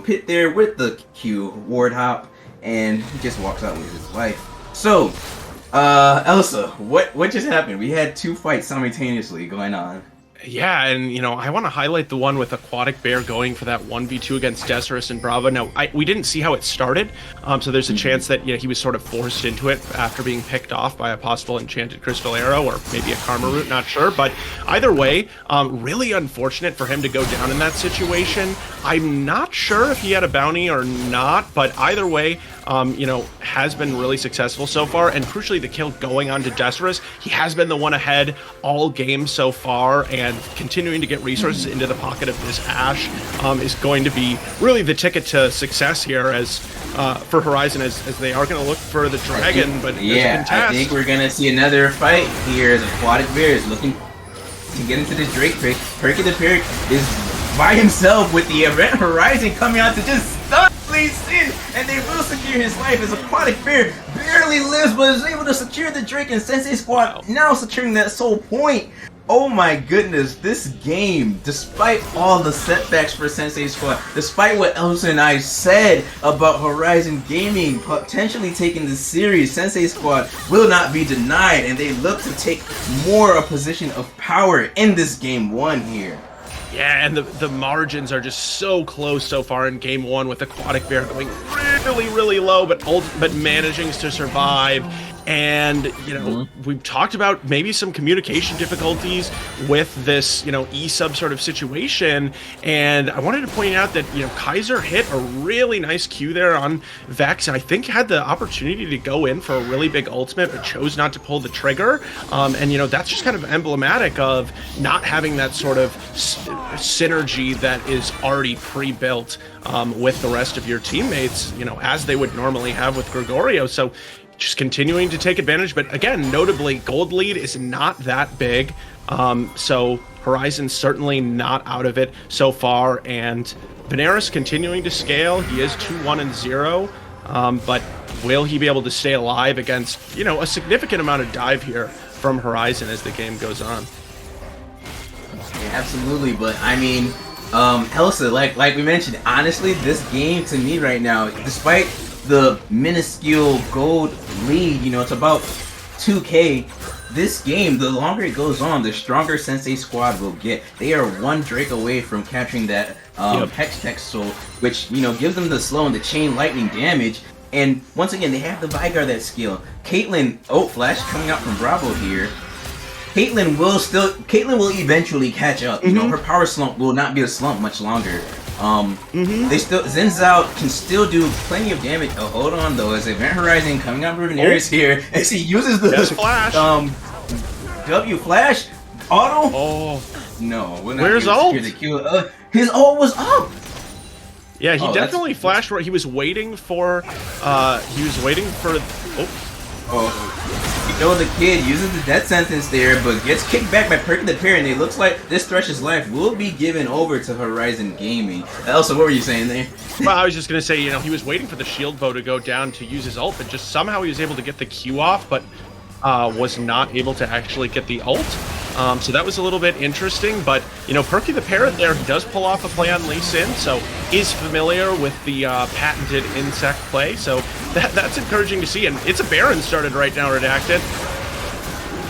pit there with the Q ward hop, and he just walks out with his life. So, Elsa, what just happened? We had two fights simultaneously going on. Yeah, and I want to highlight the one with Aquatic Bear going for that 1v2 against Desirus and Brava. Now, we didn't see how it started, so there's a chance that he was sort of forced into it after being picked off by a possible Enchanted Crystal Arrow or maybe a Karma Root, not sure. But either way, really unfortunate for him to go down in that situation. I'm not sure if he had a bounty or not, but either way, has been really successful so far, and crucially the kill going on to Desirus. He has been the one ahead all game so far, and continuing to get resources into the pocket of this Ashe is going to be really the ticket to success here as for Horizon, as they are going to look for the dragon. But yeah, I think we're going to see another fight here as Aquatic Bear is looking to get into this Drake pick. Perky the Parrot is by himself with the Event Horizon coming out to just stun Lee Sin, and they will secure his life as Aquatic Bear barely lives but is able to secure the Drake, and Sensei Squad now securing that soul point. Oh my goodness, this game, despite all the setbacks for Sensei Squad, despite what Elsa and I said about Horizon Gaming potentially taking the series, Sensei Squad will not be denied, and they look to take more a position of power in this game one here. Yeah, and the margins are just so close so far in game one, with Aquatic Bear going really, really low, but managing to survive. And we've talked about maybe some communication difficulties with this E-sub sort of situation, and I wanted to point out that Kaiser hit a really nice Q there on Vex, and I think had the opportunity to go in for a really big ultimate but chose not to pull the trigger. And that's just kind of emblematic of not having that sort of synergy that is already pre-built with the rest of your teammates, as they would normally have with Gregorio. So just continuing to take advantage, but again, notably, gold lead is not that big, so Horizon's certainly not out of it so far, and Veneris continuing to scale. He is 2-1-0, but will he be able to stay alive against a significant amount of dive here from Horizon as the game goes on? Yeah, absolutely, but I mean, Elsa, like we mentioned, honestly, this game to me right now, despite the minuscule gold lead, it's about 2k. This game, the longer it goes on, the stronger Sensei Squad will get. They are one Drake away from capturing that Hextech Soul, which gives them the slow and the chain lightning damage. And once again, they have the Vigar that skill. Caitlyn, oh, Flash coming out from Bravo here. Caitlyn will eventually catch up. You know, her power slump will not be a slump much longer. They still, Zenzao can still do plenty of damage. Oh, hold on though, as Event Horizon coming out from Veneris here, as he uses the Flash. W Flash auto. Oh no, we're not where's able to ult? secure the kill. His ult was up. Yeah, he Oh, definitely flashed where he was waiting for. Oh. You know, the kid uses the death sentence there, but gets kicked back by Perky the Parent. It looks like this Thresh's life will be given over to Horizon Gaming. Elsa, what were you saying there? Well, I was just gonna say, you know, he was waiting for the shield bow to go down to use his ult, but just somehow he was able to get the Q off, but was not able to actually get the ult. So that was a little bit interesting, but, you know, Perky the Parrot there does pull off a play on Lee Sin, so is familiar with the patented insect play, so that's encouraging to see, and it's a Baron started right now, Redacted.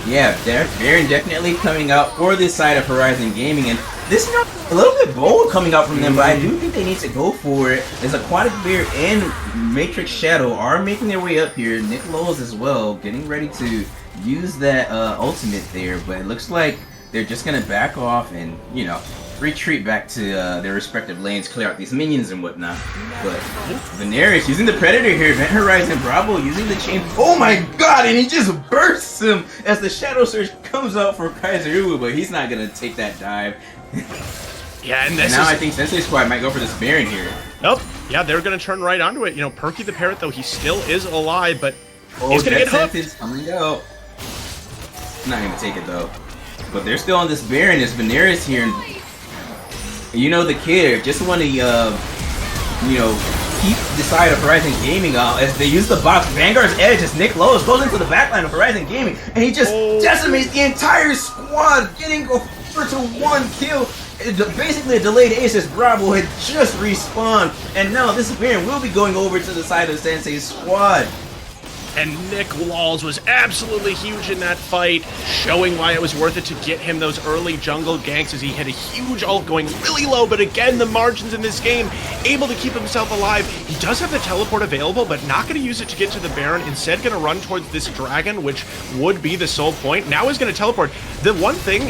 Yeah, Baron definitely coming out for this side of Horizon Gaming, and this is a little bit bold coming out from them, but I do think they need to go for it. As Aquatic Bear and Matrix Shadow are making their way up here. Nick Lowe's as well, getting ready to use that ultimate there, but it looks like they're just gonna back off and, you know, retreat back to their respective lanes, clear out these minions and whatnot. But Veneris using the Predator here, Event Horizon Bravo using the chain. Oh my god, and he just bursts him as the Shadow Surge comes out for Kaiser Uwu, but he's not gonna take that dive. Yeah, and now I think Sensei Squad might go for this Baron here. Nope. Yeah, they're gonna turn right onto it. You know, Perky the Parrot, though, he still is alive, but oh, he's gonna get hooked. Coming out. Not gonna take it though. But they're still on this Baron. There's Veneris here. And you know, the kid just want to, you know, keep the side of Horizon Gaming out as they use the box. Vanguard's Edge as Nick Lowe's goes into the backline of Horizon Gaming, and he just decimates the entire squad, getting over to 1 kill. Basically a delayed ace as Bravo had just respawned, and now this Baron will be going over to the side of Sensei's squad. And Nick Laws was absolutely huge in that fight, showing why it was worth it to get him those early jungle ganks as he had a huge ult going really low, but again, the margins in this game, able to keep himself alive. He does have the teleport available, but not going to use it to get to the Baron, instead going to run towards this dragon, which would be the sole point. Now he's going to teleport. The one thing,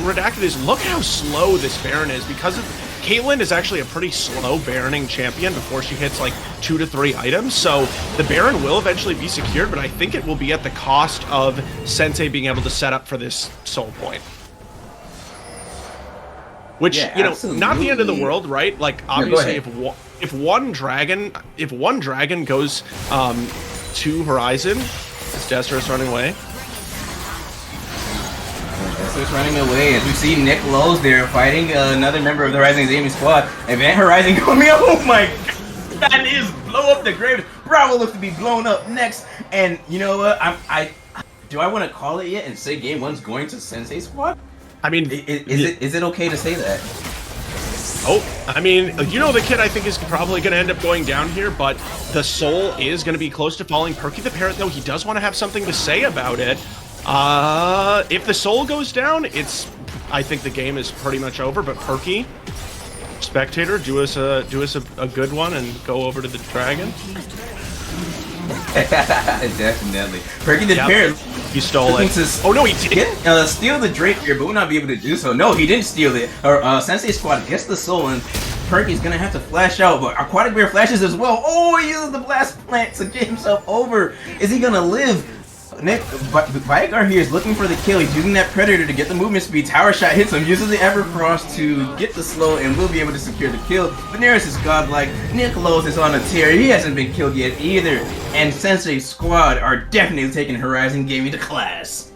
Redacted, is look how slow this Baron is, because of Caitlyn is actually a pretty slow Baroning champion before she hits like 2 to 3 items, so the Baron will eventually be secured, but I think it will be at the cost of Sensei being able to set up for this soul point. Which, yeah, you know, absolutely. not the end of the world, right? Like, obviously, Yeah, if one dragon goes to Horizon, is Desterous running away? Desterous running away as we see Nick Lowe's there fighting another member of the Horizon Gaming squad. Event Horizon coming up. Oh my god, that is blow up the graves. Bravo looks to be blown up next. And you know what? Do I want to call it yet and say game 1's going to Sensei squad? I mean, is it okay to say that? Oh, I mean, you know, the kid I think is probably going to end up going down here, but the soul is going to be close to falling. Perky the Parrot, though, he does want to have something to say about it. If the soul goes down, I think the game is pretty much over, but Perky, Spectator, do us a good one and go over to the dragon. Definitely. Perky the Parrot. He stole it. Oh no, he didn't. Steal the Drake here, but will not be able to do so. No, he didn't steal it. Sensei Squad gets the soul, and Perky's gonna have to flash out, but Aquatic Bear flashes as well. Oh, he uses the blast plant to get himself over. Is he gonna live? Nick, Vigar here is looking for the kill. He's using that Predator to get the movement speed. Tower shot hits him, uses the Everfrost to get the slow, and will be able to secure the kill. Veneris is godlike. Nick Lowe's is on a tear. He hasn't been killed yet either. And Sensei Squad are definitely taking Horizon Gaming to class.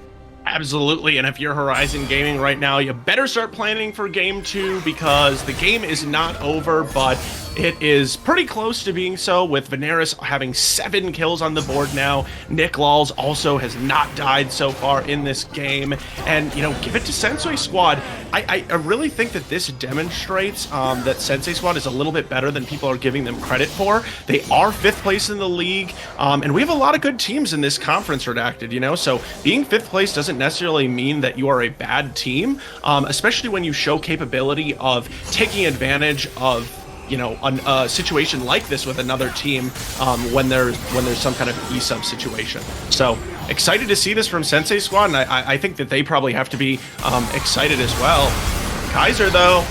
Absolutely, and if you're Horizon Gaming right now, you better start planning for Game 2 because the game is not over, but it is pretty close to being so, with Veneris having 7 kills on the board now. Nick Laws also has not died so far in this game, and, you know, give it to Sensei Squad. I really think that this demonstrates that Sensei Squad is a little bit better than people are giving them credit for. They are 5th place in the league, and we have a lot of good teams in this conference, Redacted, you know, so being 5th place doesn't necessarily mean that you are a bad team, especially when you show capability of taking advantage of a situation like this with another team when there's some kind of E-sub situation. So excited to see this from Sensei Squad, and I think that they probably have to be excited as well. Kaiser, though.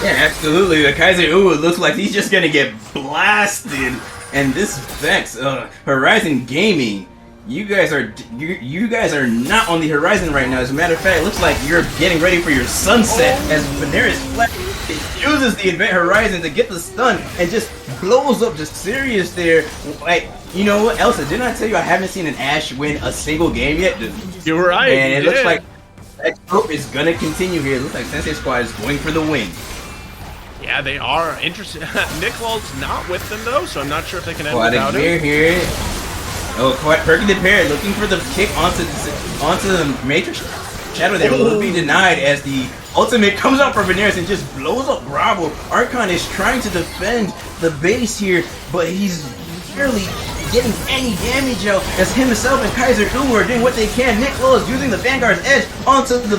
Yeah, absolutely. The Kaiser, it looks like he's just gonna get blasted. And this Vex, Horizon Gaming, you guys are not on the horizon right now. As a matter of fact, it looks like you're getting ready for your sunset as Veneris uses the Event Horizon to get the stun and just blows up just Sirius there. Like, you know what, Elsa, didn't I tell you I haven't seen an Ashe win a single game yet? You're right. And it looks like that trope is gonna continue here. It looks like Sensei Squad is going for the win. Yeah, they are interested. Nick Lul's not with them though, so I'm not sure if they can end without him. Here. Oh, quite Perky the Parrot looking for the kick onto the Matrix Shadow there will be denied as the ultimate comes out for Veneris and just blows up Bravo. Archon is trying to defend the base here, but he's barely getting any damage out as himself and Kaiser Uwu are doing what they can. Nick Lul is using the Vanguard's edge onto the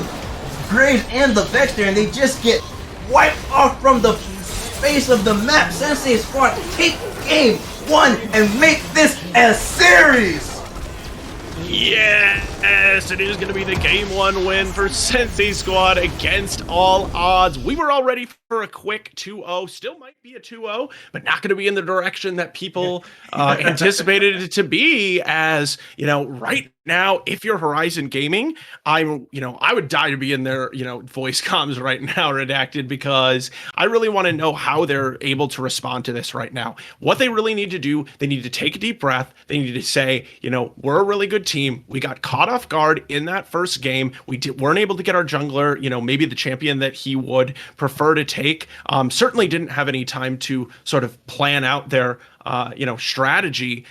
Graves and the Vex there, and they just get wiped off from the face of the map. Sensei Squad take game 1 and make this a series! Yes, it is going to be the game 1 win for Sensei Squad against all odds. We were all ready for a quick 2-0. Still might be a 2-0, but not going to be in the direction that people anticipated it to be. As right now, if you're Horizon Gaming, I would die to be in their voice comms right now, Redacted, because I really want to know how they're able to respond to this right now. What they really need to do, they need to take a deep breath. They need to say, we're a really good team. We got caught off guard in that first game. We weren't able to get our jungler, maybe the champion that he would prefer to take. Certainly didn't have any time to sort of plan out their, strategy.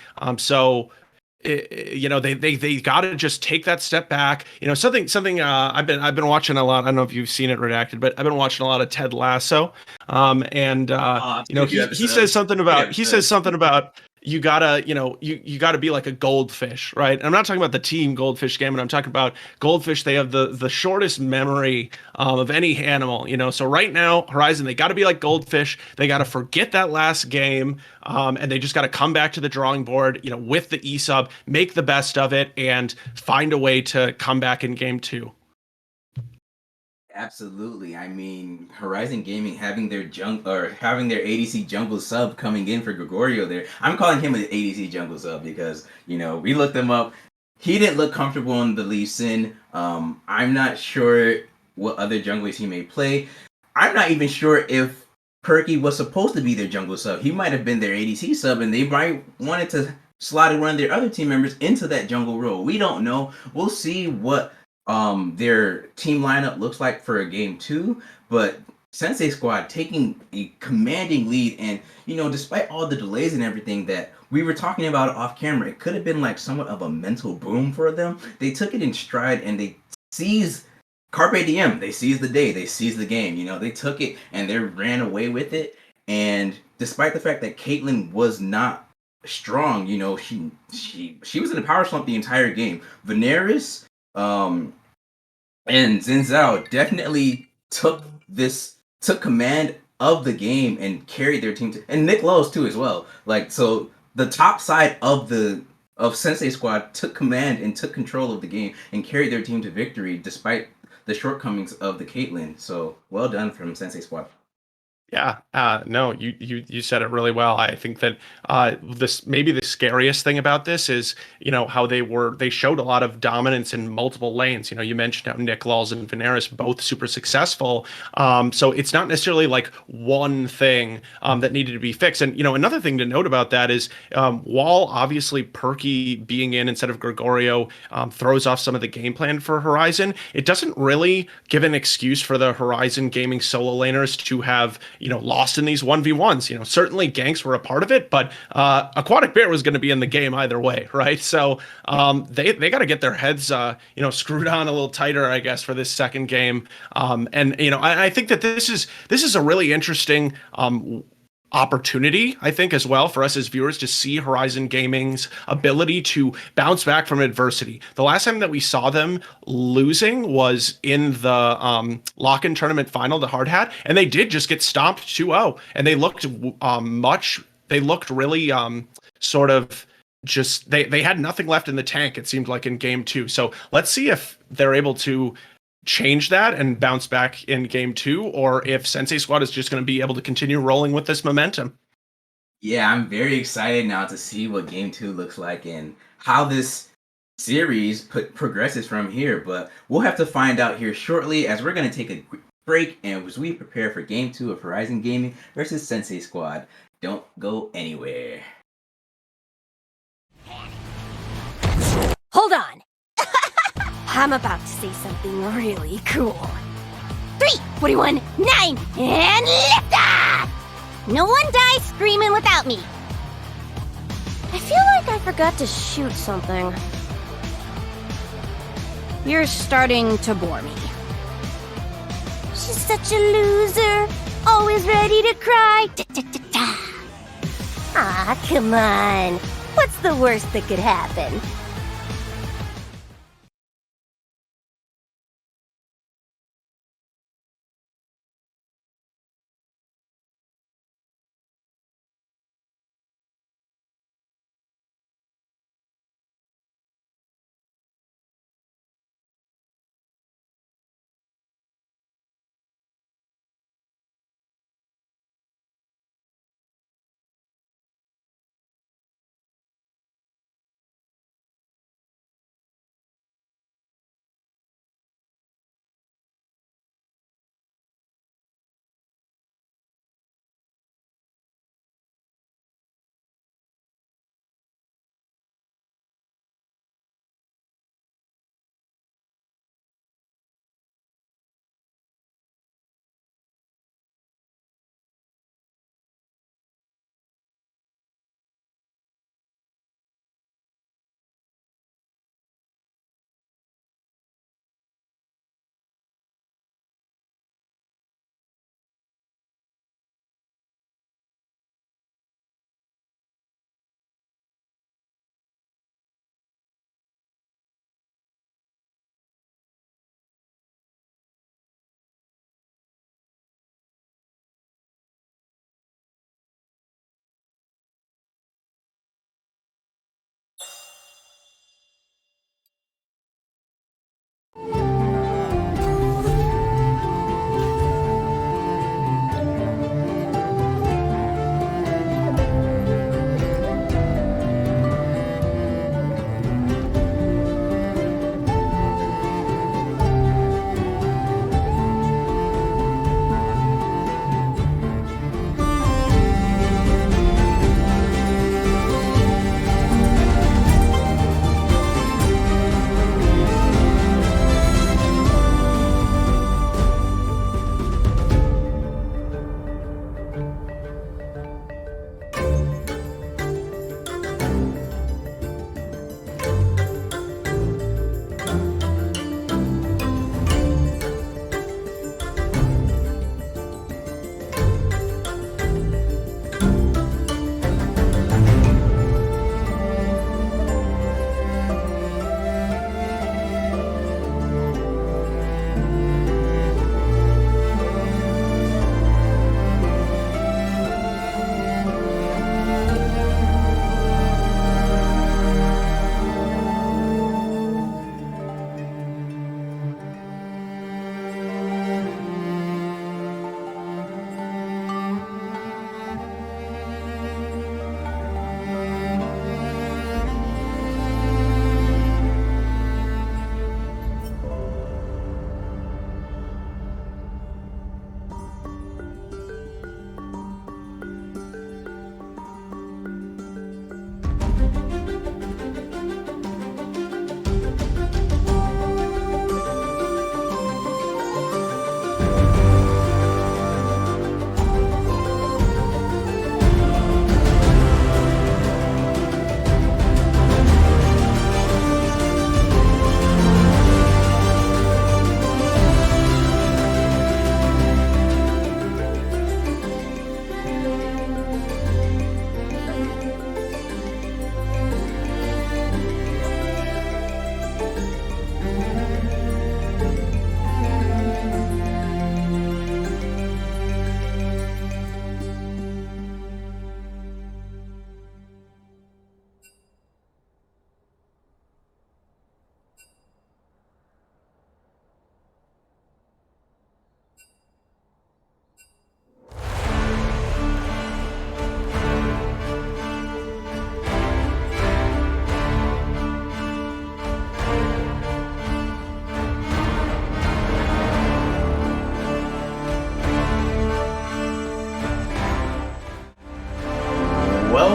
They got to just take that step back. Something I've been watching a lot. I don't know if you've seen it, Redacted, but I've been watching a lot of Ted Lasso. He says something about you gotta, you gotta be like a goldfish, right? And I'm not talking about the team goldfish game, but I'm talking about goldfish. They have the shortest memory of any animal, So right now, Horizon, they got to be like goldfish. They got to forget that last game, and they just got to come back to the drawing board, with the E-sub, make the best of it, and find a way to come back in game 2. Absolutely. I mean, Horizon Gaming having their ADC jungle sub coming in for Gregorio there. I'm calling him an ADC jungle sub because, we looked him up. He didn't look comfortable in the Lee Sin. I'm not sure what other junglers he may play. I'm not even sure if Perky was supposed to be their jungle sub. He might have been their ADC sub, and they might wanted to slide one of their other team members into that jungle role. We don't know. We'll see what their team lineup looks like for a game 2, but Sensei Squad taking a commanding lead, and despite all the delays and everything that we were talking about off camera, it could have been like somewhat of a mental boom for them. They took it in stride and they seized Carpe Diem. They seized the day, they seized the game. They took it and they ran away with it. And despite the fact that Caitlyn was not strong, she was in a power slump the entire game. Veneris and Xin Zhao definitely took command of the game and carried their team and Nick Lowe's too as well. So the top side of Sensei Squad took command and took control of the game and carried their team to victory despite the shortcomings of the Caitlyn. So well done from Sensei Squad. Yeah, no, you said it really well. I think that this maybe the scariest thing about this is how they showed a lot of dominance in multiple lanes. You mentioned how Nick Lulz and Veneris both super successful. So it's not necessarily like one thing that needed to be fixed. And another thing to note about that is while obviously Perky being in instead of Gregorio throws off some of the game plan for Horizon, it doesn't really give an excuse for the Horizon Gaming solo laners to have lost in these 1v1s. Certainly ganks were a part of it, but Aquatic Bear was going to be in the game either way, right? So they got to get their heads, screwed on a little tighter, I guess, for this second game. I think that this is a really interesting opportunity, I think, as well for us as viewers to see Horizon Gaming's ability to bounce back from adversity. The last time that we saw them losing was in the lock-in tournament final, the hard hat, and they did just get stomped 2-0, and they looked they looked really sort of just they had nothing left in the tank, it seemed like, in game two. So let's see if they're able to change that and bounce back in game two, or if Sensei Squad is just going to be able to continue rolling with this momentum. Yeah, I'm very excited now to see what game two looks like and how this series progresses from here. But we'll have to find out here shortly as we're going to take a quick break and as we prepare for game two of Horizon Gaming versus Sensei Squad. Don't go anywhere. Hold on! I'm about to say something really cool. 3, 41, 9, and lift off! No one dies screaming without me. I feel like I forgot to shoot something. You're starting to bore me. She's such a loser. Always ready to cry. Ah, come on. What's the worst that could happen?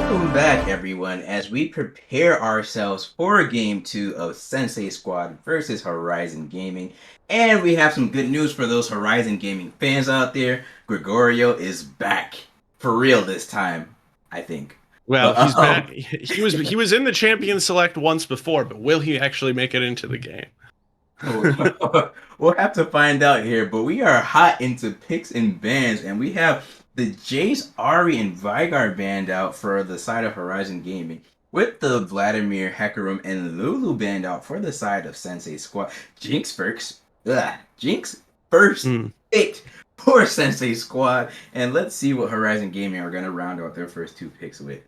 Welcome back, everyone, as we prepare ourselves for Game 2 of Sensei Squad versus Horizon Gaming. And we have some good news for those Horizon Gaming fans out there. Gregorio is back. For real this time, I think. Well, But he's back. He was in the Champion Select once before, but will he actually make it into the game? we'll have to find out here. But we are hot into picks and bans, and we have the Jace, Ari, and Vigar band out for the side of Horizon Gaming, with the Vladimir, Hecarim, and Lulu band out for the side of Sensei Squad. Jinx first picked for Sensei Squad, and let's see what Horizon Gaming are going to round out their first two picks with.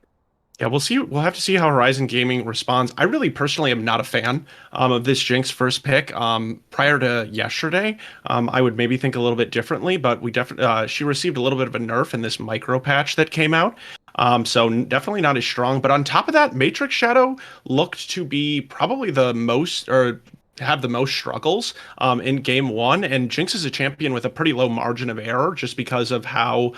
Yeah, we'll see. We'll have to see how Horizon Gaming responds. I really personally am not a fan of this Jinx first pick. Prior to yesterday, I would maybe think a little bit differently, but we definitely she received a little bit of a nerf in this micro patch that came out. So definitely not as strong. But on top of that, Matrix Shadow looked to be probably the most or have the most struggles in game one, and Jinx is a champion with a pretty low margin of error just because of how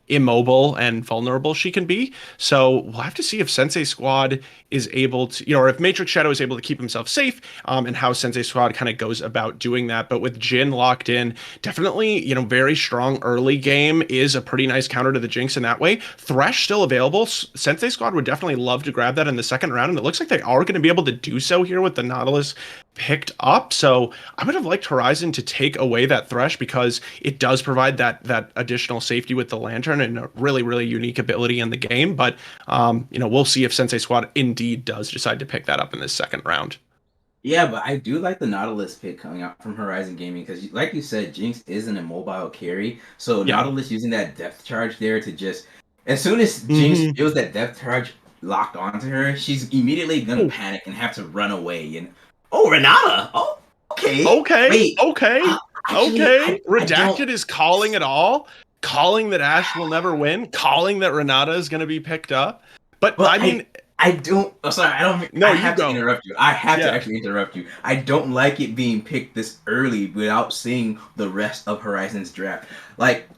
immobile and vulnerable she can be. So we'll have to see if Sensei Squad is able to, or if Matrix Shadow is able to keep himself safe, and how Sensei Squad kind of goes about doing that. But with Jin locked in, definitely, very strong early game is a pretty nice counter to the Jinx in that way. Thresh still available. Sensei Squad would definitely love to grab that in the second round, and it looks like they are going to be able to do so here with the Nautilus picked up. So I would have liked Horizon to take away that Thresh because it does provide that additional safety with the Lantern and a really, really unique ability in the game. But we'll see if Sensei Squad indeed does decide to pick that up in this second round. Yeah, but I do like the Nautilus pick coming out from Horizon Gaming because, like you said, Jinx is an immobile carry. So Yeah. Nautilus using that depth charge there to just, as soon as Jinx feels that depth charge locked onto her, she's immediately gonna panic and have to run away. And Renata, okay, wait, Okay. actually, I Redacted don't. is calling it all, calling that Ash will never win, calling that Renata is going to be picked up. But But I mean, I don't. Oh, sorry, I don't. no, I you have to go. interrupt you. I have to Yeah. actually interrupt you. I don't like it being picked this early without seeing the rest of Horizon's draft. Like,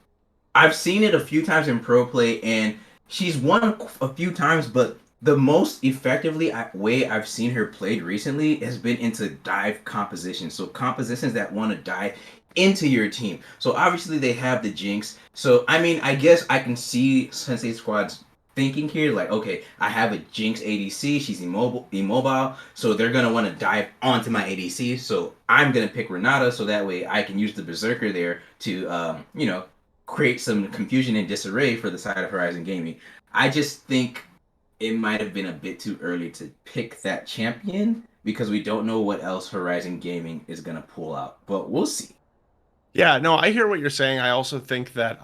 I've seen it a few times in pro play, and she's won a few times, but the most effectively way I've seen her played recently has been into dive compositions. So compositions that want to dive into your team. So obviously they have the Jinx. So I mean, I guess I can see Sensei Squad's thinking here, like, okay, I have a Jinx ADC. She's immobile, so they're gonna want to dive onto my ADC. So I'm gonna pick Renata, so that way I can use the Berserker there to, create some confusion and disarray for the side of Horizon Gaming. I just think it might have been a bit too early to pick that champion because we don't know what else Horizon Gaming is gonna pull out, but we'll see. Yeah, no, I hear what you're saying. I also think that,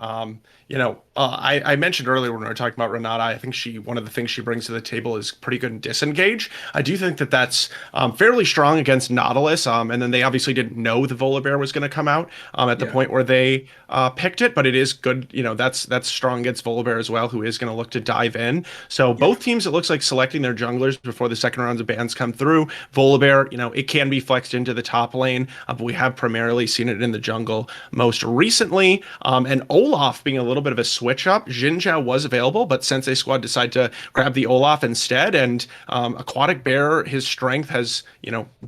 I mentioned earlier when we were talking about Renata, I think one of the things she brings to the table is pretty good in disengage. I do think that that's fairly strong against Nautilus. And then they obviously didn't know the Volibear was going to come out at the point where they picked it, but it is good. That's strong against Volibear as well, who is going to look to dive in. So both teams, it looks like selecting their junglers before the second rounds of bans come through. Volibear, it can be flexed into the top lane, but we have primarily seen it in the jungle most recently. And Olaf being a little bit of a switch up. Xin Zhao was available, but Sensei Squad decided to grab the Olaf instead. And Aquatic Bear, his strength has,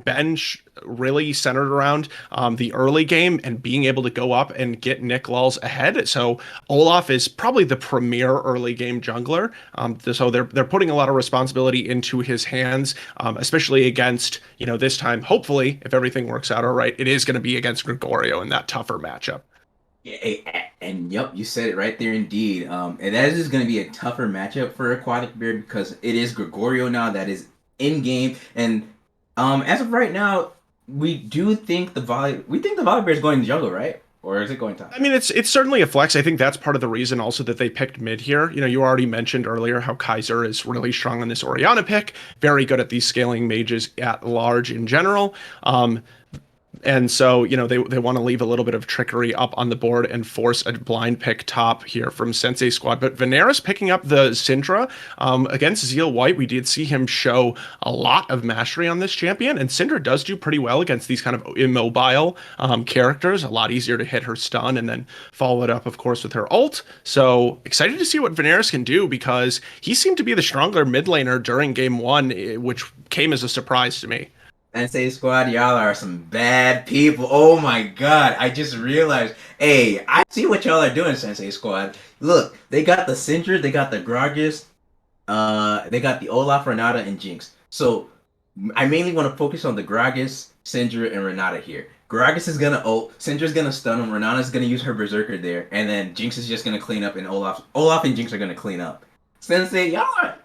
been really centered around the early game and being able to go up and get Nick Lulz ahead. So Olaf is probably the premier early game jungler. So they're putting a lot of responsibility into his hands, especially against, this time, hopefully, if everything works out all right, it is going to be against Gregorio in that tougher matchup. And yep, you said it right there indeed. And that is going to be a tougher matchup for Aquatic Bear because it is Gregorio now that is in game. And as of right now, we think the Volibear is going to jungle, right? Or is it going top? I mean, it's certainly a flex. I think that's part of the reason also that they picked mid here. You already mentioned earlier how Kaiser is really strong on this Orianna pick, very good at these scaling mages at large in general. And so, they want to leave a little bit of trickery up on the board and force a blind pick top here from Sensei Squad. But Veneris picking up the Syndra against Zeal White. We did see him show a lot of mastery on this champion. And Syndra does do pretty well against these kind of immobile characters. A lot easier to hit her stun and then follow it up, of course, with her ult. So excited to see what Veneris can do because he seemed to be the stronger mid laner during game one, which came as a surprise to me. Sensei Squad, y'all are some bad people. Oh my god, I just realized. Hey, I see what y'all are doing, Sensei Squad. Look, they got the Syndra, they got the Gragas, they got the Olaf, Renata, and Jinx. So, I mainly want to focus on the Gragas, Syndra, and Renata here. Gragas is gonna ult, Syndra's gonna stun him, Renata's gonna use her Berserker there, and then Jinx is just gonna clean up, and Olaf and Jinx are gonna clean up. Sensei, y'all are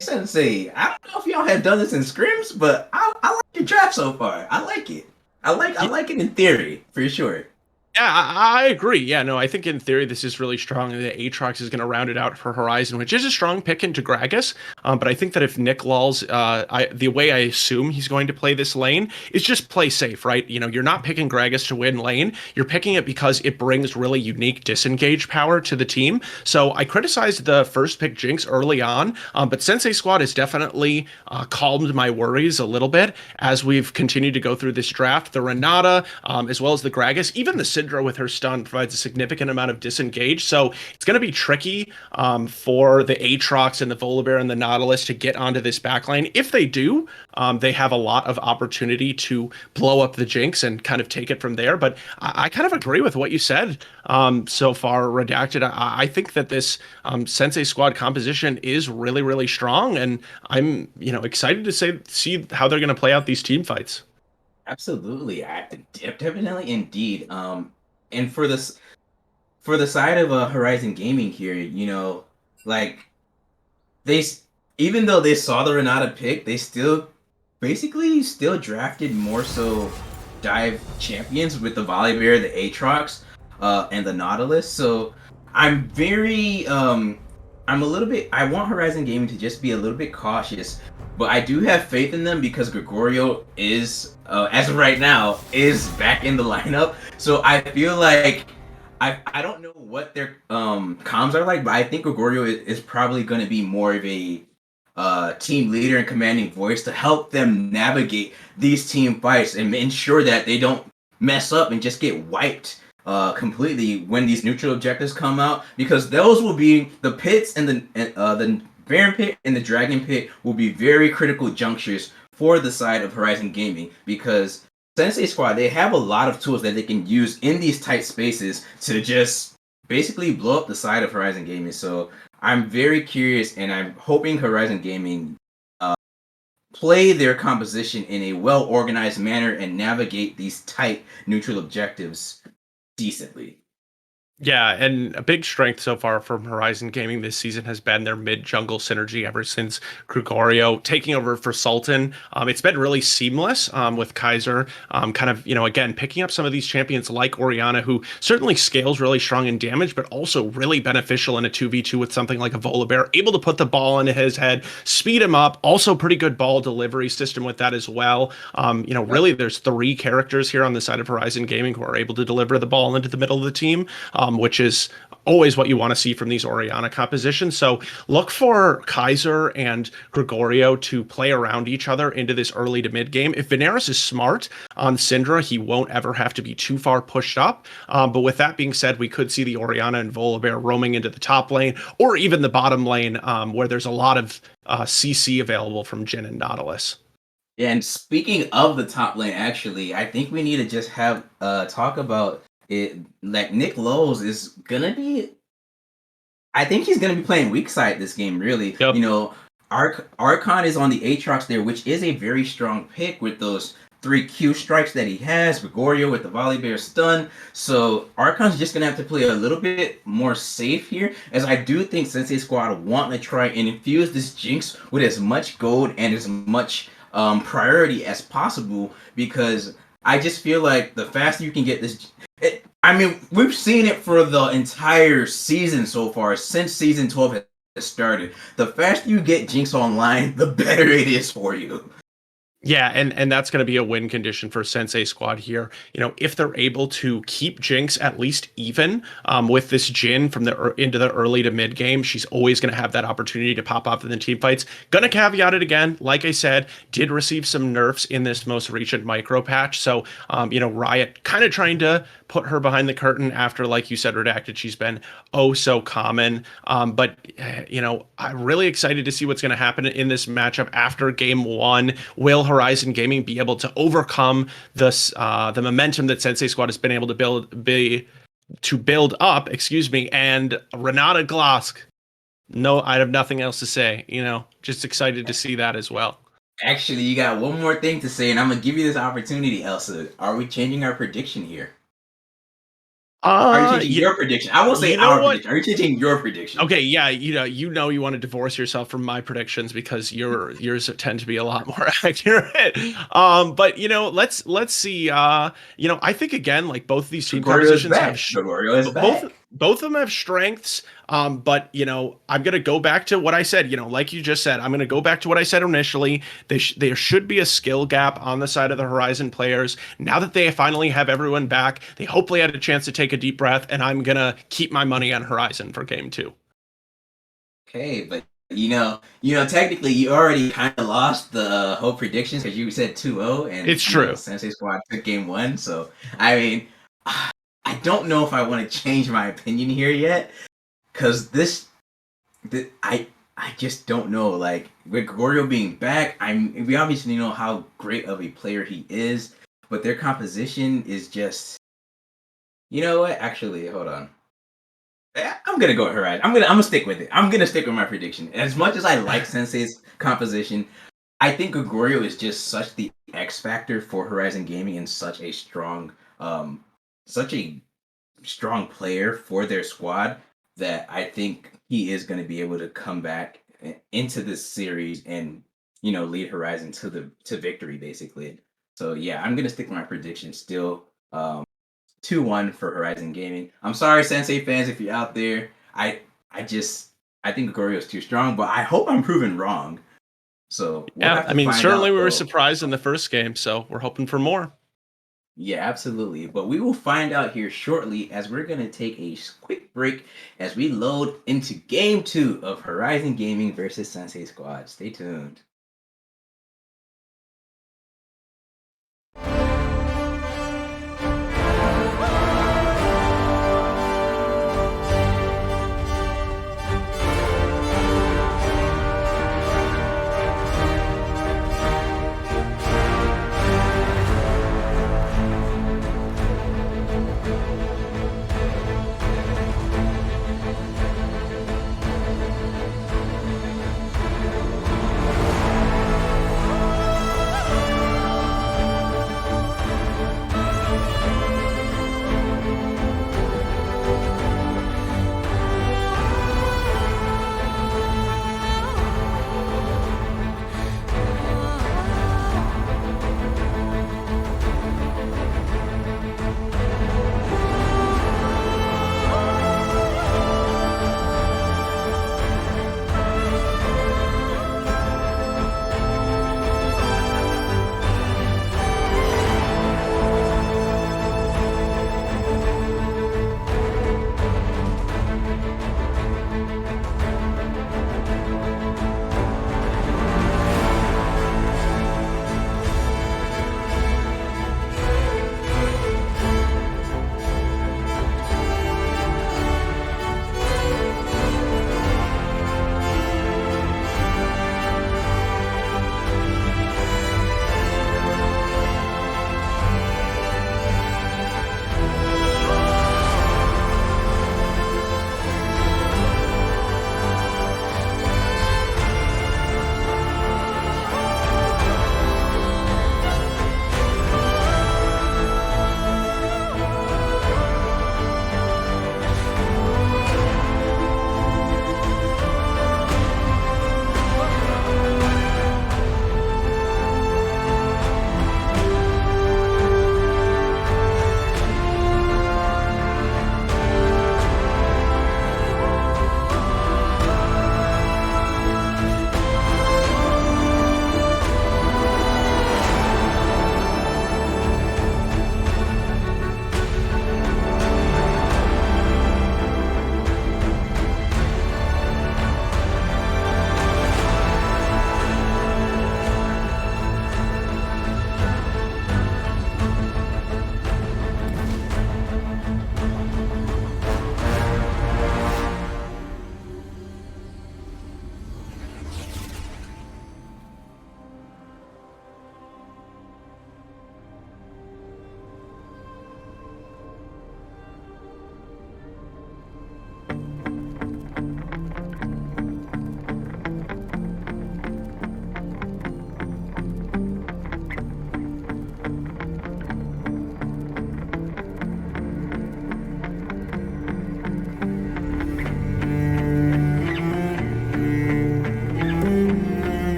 Sensei, I don't know if y'all have done this in scrims, but I like your draft so far. I like it. I like it in theory, for sure. Yeah, I agree. Yeah, no, I think in theory this is really strong. The Aatrox is going to round it out for Horizon, which is a strong pick into Gragas. But I think that if Nick lulls, the way I assume he's going to play this lane is just play safe, right? You're not picking Gragas to win lane. You're picking it because it brings really unique disengage power to the team. So I criticized the first pick Jinx early on, but Sensei Squad has definitely calmed my worries a little bit as we've continued to go through this draft. The Renata, as well as the Gragas, even the Syndra with her stun provides a significant amount of disengage. So it's going to be tricky for the Aatrox and the Volibear and the Nautilus to get onto this backline. If they do, they have a lot of opportunity to blow up the Jinx and kind of take it from there. But I kind of agree with what you said so far, Redacted. I think that this Sensei Squad composition is really, really strong. And I'm, excited to see how they're going to play out these team fights. Absolutely, definitely, indeed. And for the side of Horizon Gaming here, like they, even though they saw the Renata pick, they still drafted more so dive champions with the Volibear, the Aatrox, and the Nautilus. So I'm very I'm a little bit. I want Horizon Gaming to just be a little bit cautious, but I do have faith in them because Gregorio is, as of right now, is back in the lineup. So I feel like I don't know what their comms are like, but I think Gregorio is probably going to be more of a team leader and commanding voice to help them navigate these team fights and ensure that they don't mess up and just get wiped completely when these neutral objectives come out, because those will be the pits and the Baron pit and the Dragon pit will be very critical junctures for the side of Horizon Gaming, because Sensei Squad, they have a lot of tools that they can use in these tight spaces to just basically blow up the side of Horizon Gaming. So I'm very curious, and I'm hoping Horizon Gaming play their composition in a well-organized manner and navigate these tight neutral objectives decently. Yeah, and a big strength so far from Horizon Gaming this season has been their mid-jungle synergy ever since Gregorio taking over for Sultan. It's been really seamless with Kaiser kind of, again, picking up some of these champions like Orianna, who certainly scales really strong in damage, but also really beneficial in a 2v2 with something like a Volibear, able to put the ball into his head, speed him up, also pretty good ball delivery system with that as well. Really there's three characters here on the side of Horizon Gaming who are able to deliver the ball into the middle of the team. Which is always what you want to see from these Orianna compositions. So look for Kaiser and Gregorio to play around each other into this early to mid game. If Veneris is smart on Syndra, he won't ever have to be too far pushed up. But with that being said, we could see the Orianna and Volibear roaming into the top lane or even the bottom lane where there's a lot of CC available from Jhin and Nautilus. Yeah, and speaking of the top lane, actually, I think we need to just have talk about it. Like, Nick Lowe's is gonna be, I think he's gonna be playing weak side this game, really. Yep. Archon is on the Aatrox there, which is a very strong pick with those 3 Q strikes that he has, Gregorio with the Volibear stun. So Archon's just gonna have to play a little bit more safe here, as I do think Sensei Squad want to try and infuse this Jinx with as much gold and as much priority as possible, because I just feel like the faster you can get this, we've seen it for the entire season so far, since season 12 has started. The faster you get Jinx online, the better it is for you. Yeah, and that's going to be a win condition for Sensei Squad here. You know, if they're able to keep Jinx at least even with this Jin from the into the early to mid game, she's always going to have that opportunity to pop off in the team fights. Gonna caveat it again, like I said, did receive some nerfs in this most recent micro patch. So, you know, Riot kind of trying to put her behind the curtain after, like you said, Redacted, she's been oh so common. But you know, I'm really excited to see what's going to happen in this matchup after game one. Will Horizon Gaming be able to overcome this the momentum that Sensei Squad has been able to build up? Excuse me, and Renata Glosk. No, I have nothing else to say. You know, just excited to see that as well. Actually, you got one more thing to say, and I'm gonna give you this opportunity, Elsa. Are we changing our prediction here? Are you changing You, your prediction? I won't say you know our what? prediction. Are you changing your prediction? Okay, yeah, you want to divorce yourself from my predictions because yours tend to be a lot more accurate. But you know, let's see. You know, I think again, like both of these team Gregorio is compositions have back. Gregorio is both back. both of them have strengths. But you know, I'm gonna go back to what I said. You know, like you just said, I'm gonna go back to what I said initially. There should be a skill gap on the side of the Horizon players. Now that they finally have everyone back, they hopefully had a chance to take a deep breath, and I'm gonna keep my money on Horizon for game two. Okay, but technically you already kind of lost the whole predictions because you said 2-0, and It's true. Sensei Squad took game one. So I mean, I don't know if I want to change my opinion here yet, because I just don't know. Like with Gregorio being back, we obviously know how great of a player he is, but their composition is just. You know what? Actually, hold on. I'm gonna go Horizon. I'm gonna stick with it. I'm gonna stick with my prediction. As much as I like Sensei's composition, I think Gregorio is just such the X factor for Horizon Gaming and such a strong player for their squad that I think he is going to be able to come back into this series and lead Horizon to victory basically. So yeah, I'm gonna stick with my prediction still. 2-1 for Horizon Gaming. I'm sorry, Sensei fans, if you're out there. I think Gregorio is too strong, but I hope I'm proven wrong. So we'll Yeah, have I to mean, find certainly out. we were Though. surprised in the first game, so we're hoping for more. Yeah, absolutely. But we will find out here shortly as we're going to take a quick break as we load into game two of Horizon Gaming versus Sensei Squad. Stay tuned.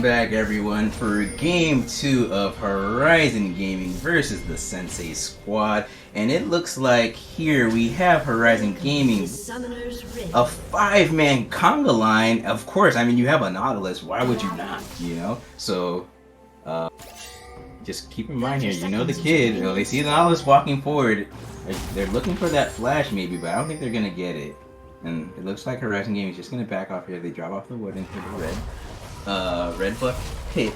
back, everyone, for Game 2 of Horizon Gaming versus the Sensei Squad. And it looks like here we have Horizon Gaming, Summoner's Rift. a 5-man conga line. Of course, I mean, you have a Nautilus. Why would you not, you know? So, just keep in mind here, you know the kid, they see the Nautilus walking forward. They're looking for that flash maybe, but I don't think they're going to get it. And it looks like Horizon Gaming is just going to back off here. They drop off the wood into the red buff pit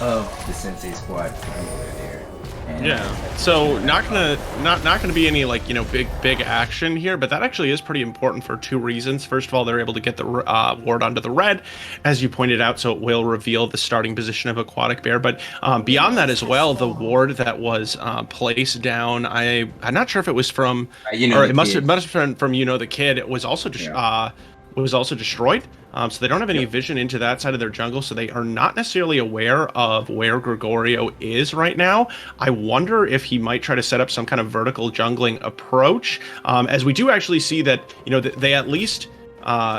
of the Sensei Squad over there. And Yeah. So not gonna be any like big action here, but that actually is pretty important for two reasons. First of all, they're able to get the ward onto the red, as you pointed out, so it will reveal the starting position of Aquatic Bear. But beyond that as well, the ward that was placed down, I'm not sure if it was from, or it must have been from the kid. It was also destroyed. So they don't have any vision into that side of their jungle, so they are not necessarily aware of where Gregorio is right now. I wonder if he might try to set up some kind of vertical jungling approach, as we do actually see that, they at least,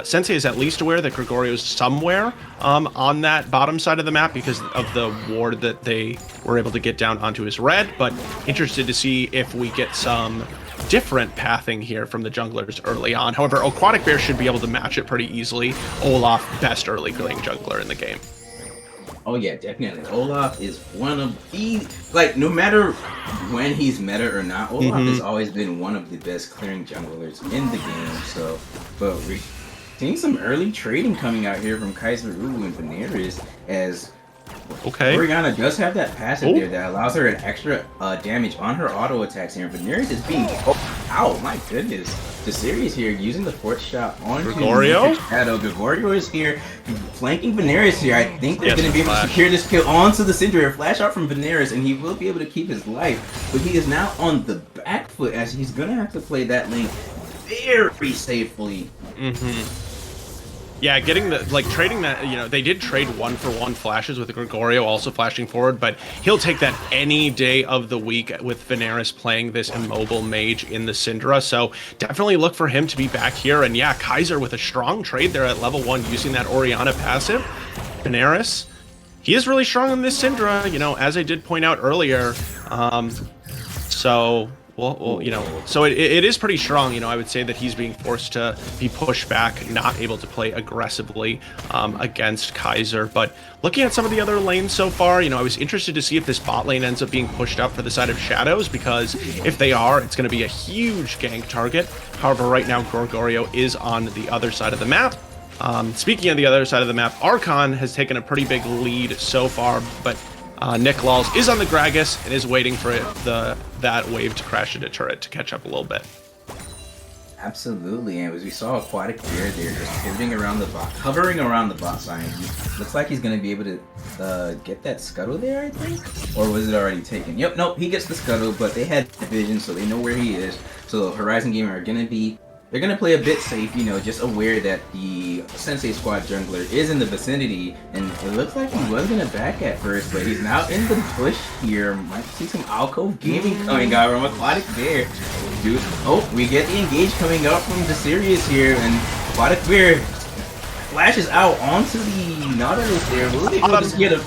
Sensei is at least aware that Gregorio is somewhere on that bottom side of the map because of the ward that they were able to get down onto his red, but interested to see if we get some different pathing here from the junglers early on. However, Aquatic Bear should be able to match it pretty easily. Olaf, best early playing jungler in the game. Oh yeah, definitely. Olaf is one of the, no matter when he's meta or not, Olaf has always been one of the best clearing junglers in the game. So, but we're seeing some early trading coming out here from Kaiser Uru and Veneris, as Oriana does have that passive there that allows her an extra damage on her auto attacks here. Veneris is being my goodness. The series here using the fourth shot on Gregorio. Shadow. Gregorio is here flanking Veneris here. I think they're going to be able to secure this kill onto the Syndra. A flash out from Veneris, and he will be able to keep his life. But he is now on the back foot, as he's going to have to play that lane very safely. Yeah, getting trading that, they did trade 1-for-1 flashes with Gregorio also flashing forward, but he'll take that any day of the week with Veneris playing this immobile mage in the Syndra. So definitely look for him to be back here. And yeah, Kaiser with a strong trade there at level 1 using that Oriana passive. Veneris, he is really strong in this Syndra, as I did point out earlier. So it is pretty strong. I would say that he's being forced to be pushed back, not able to play aggressively against Kaiser. But looking at some of the other lanes so far, I was interested to see if this bot lane ends up being pushed up for the side of Shadows, because if they are, it's going to be a huge gank target. However, right now, Gregorio is on the other side of the map. Speaking of the other side of the map, Archon has taken a pretty big lead so far, but Nick Lawls is on the Gragas and is waiting for that wave to crash into turret to catch up a little bit. Absolutely, and as we saw Aquatic Bear there just pivoting around the bot, hovering around the bot side. Looks like he's going to be able to get that scuttle there, I think? Or was it already taken? Yep, nope, he gets the scuttle, but they had vision, so they know where he is. So Horizon Gamer are going to be, they're going to play a bit safe, just aware that the Sensei Squad jungler is in the vicinity, and it looks like he was going to back at first, but he's now in the bush here. Might see some alcove gaming coming out from Aquatic Bear. We get the engage coming up from the series here, and Aquatic Bear flashes out onto the Nautilus there. Will they just get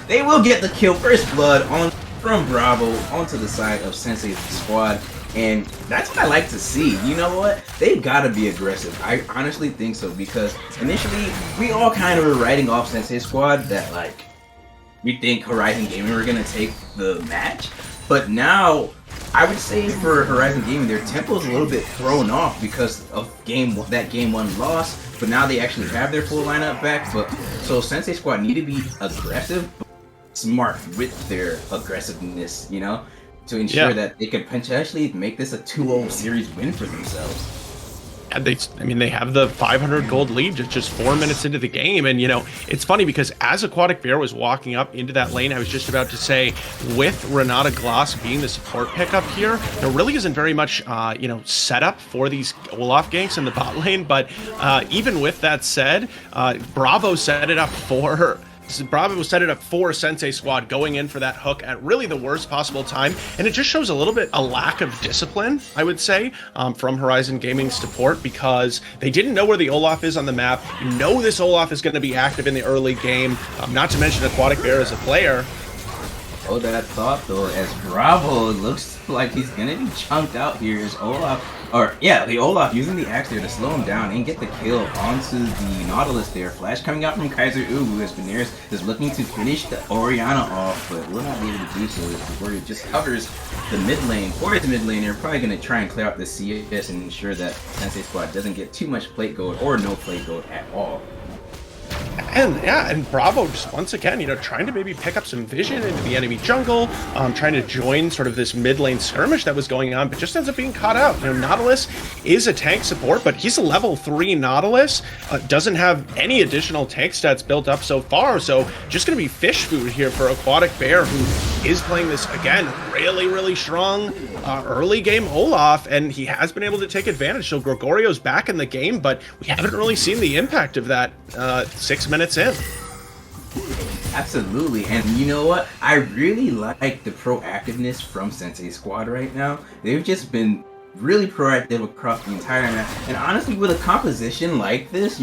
they will get the kill. First blood from Bravo onto the side of Sensei's squad. And that's what I like to see. You know what? They've got to be aggressive. I honestly think so, because initially we all kind of were writing off Sensei Squad that we think Horizon Gaming were going to take the match. But now I would say for Horizon Gaming, their tempo's a little bit thrown off because of that game 1 loss. But now they actually have their full lineup back. So Sensei Squad need to be aggressive, but smart with their aggressiveness, to ensure that they could potentially make this a 2-0 series win for themselves. And they have the 500 gold lead just 4 minutes into the game. And, it's funny because as Aquatic Bear was walking up into that lane, I was just about to say, with Renata Gloss being the support pickup here, there really isn't very much, set up for these Olaf ganks in the bot lane. But even with that said, Bravo set it up for Bravo set it up for Sensei Squad going in for that hook at really the worst possible time, and it just shows a little bit a lack of discipline, I would say, from Horizon Gaming's support, because they didn't know where the Olaf is on the map. You know this Olaf is going to be active in the early game, not to mention Aquatic Bear as a player. Oh, that thought though, as Bravo looks like he's gonna be chunked out here as Olaf, the Olaf using the axe there to slow him down and get the kill onto the Nautilus there. Flash coming out from Kaiser Ubu as Veneris is looking to finish the Orianna off, but will not be able to do so as the warrior just covers the mid lane. For his mid lane, they're probably gonna try and clear out the CS and ensure that Sensei Squad doesn't get too much plate gold or no plate gold at all. And Bravo just once again, trying to maybe pick up some vision into the enemy jungle, trying to join sort of this mid lane skirmish that was going on, but just ends up being caught out. Nautilus is a tank support, but he's a level 3 Nautilus, doesn't have any additional tank stats built up so far, so just going to be fish food here for Aquatic Bear, who is playing this, again, really, really strong early game Olaf, and he has been able to take advantage. So Gregorio's back in the game, but we haven't really seen the impact of that 6 minutes in. Absolutely, and you know what? I really like the proactiveness from Sensei Squad right now. They've just been really proactive across the entire map, and honestly, with a composition like this,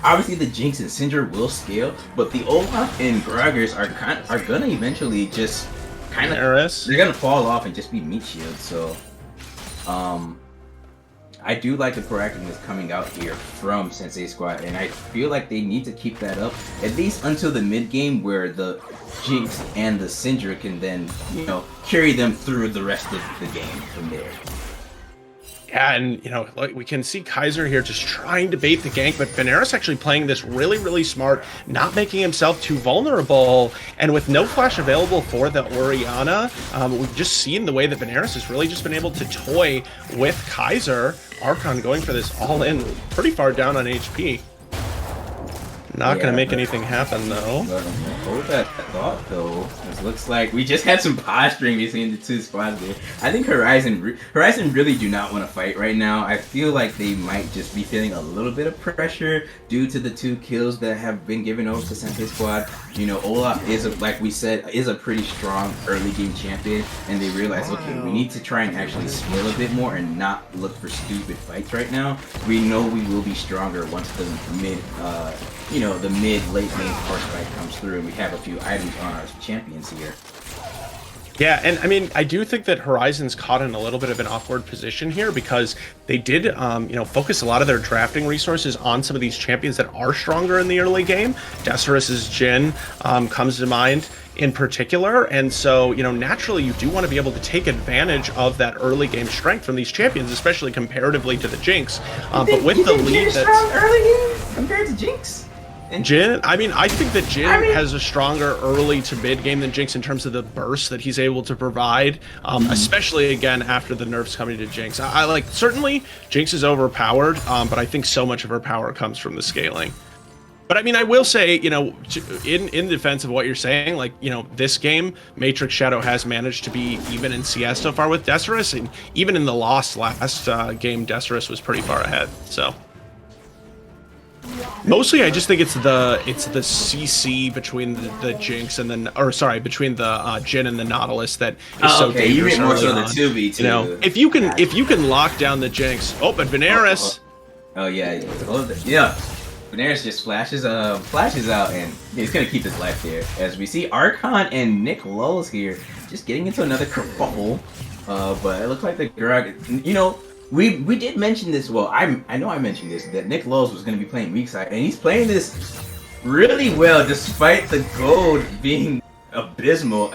obviously the Jinx and Syndra will scale, but the Olaf and Gragas are gonna eventually just kind of they're gonna fall off and just be meat shields. So, I do like the proactiveness coming out here from Sensei Squad, and I feel like they need to keep that up at least until the mid game, where the Jinx and the Syndra can then, carry them through the rest of the game from there. Yeah, and like we can see Kaiser here just trying to bait the gank, but Veneris actually playing this really, really smart, not making himself too vulnerable, and with no flash available for the Orianna, we've just seen the way that Veneris has really just been able to toy with Kaiser. Archon going for this all in, pretty far down on HP. Not gonna make anything happen though. Hold that thought though. It looks like we just had some posturing between the two squads there. I think Horizon really do not want to fight right now. I feel like they might just be feeling a little bit of pressure due to the 2 kills that have been given over to Sensei Squad. Olaf is, like we said, is a pretty strong early game champion, and they realize, okay, we need to try and actually scale a bit more and not look for stupid fights right now. We know we will be stronger once the the mid-late game force fight comes through, and we have a few items on our champions here. Yeah, and I mean, I do think that Horizon's caught in a little bit of an awkward position here, because they did, focus a lot of their drafting resources on some of these champions that are stronger in the early game. Decerus's Jhin comes to mind in particular, and so, naturally you do want to be able to take advantage of that early game strength from these champions, especially comparatively to the Jinx. But with the lead that's early game compared to Jinx. Jhin, I think that Jhin has a stronger early to mid game than Jinx in terms of the burst that he's able to provide, especially again after the nerfs coming to Jinx. I like, certainly Jinx is overpowered, but I think so much of her power comes from the scaling. But I will say, in defense of what you're saying, like, this game, Matrix Shadow has managed to be even in CS so far with Decerus, and even in the last game, Decerus was pretty far ahead, so. Mostly, I just think it's the CC between the Jinx and between the Jhin and the Nautilus that is so dangerous. You mean more so the 2v2. If you can lock down the Jinx, but Veneris. Oh yeah. Veneris just flashes out, and he's gonna keep his life there. As we see Archon and Nick Lulz here, just getting into another kerfuffle. But it looks like the Grog, We did mention this. Well, I know I mentioned this, that Nick Lulz was going to be playing weak side, and he's playing this really well despite the gold being abysmal.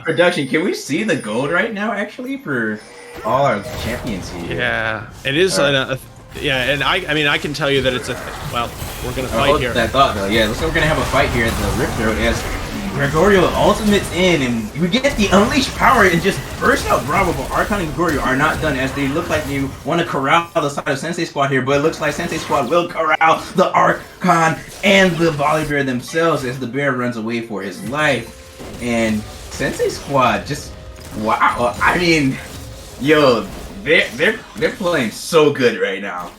Production, can we see the gold right now actually for all our champions here? Yeah, it is. And I can tell you that it's we're going to fight here. That thought though, yeah, looks like we're going to have a fight here at the Rift Road as Gregorio ultimates in, and we get the unleashed power and just burst out Bravo, but Archon and Gregorio are not done, as they look like they want to corral the side of Sensei Squad here, but it looks like Sensei Squad will corral the Archon and the Volley Bear themselves as the bear runs away for his life. And Sensei Squad just, wow, they're playing so good right now.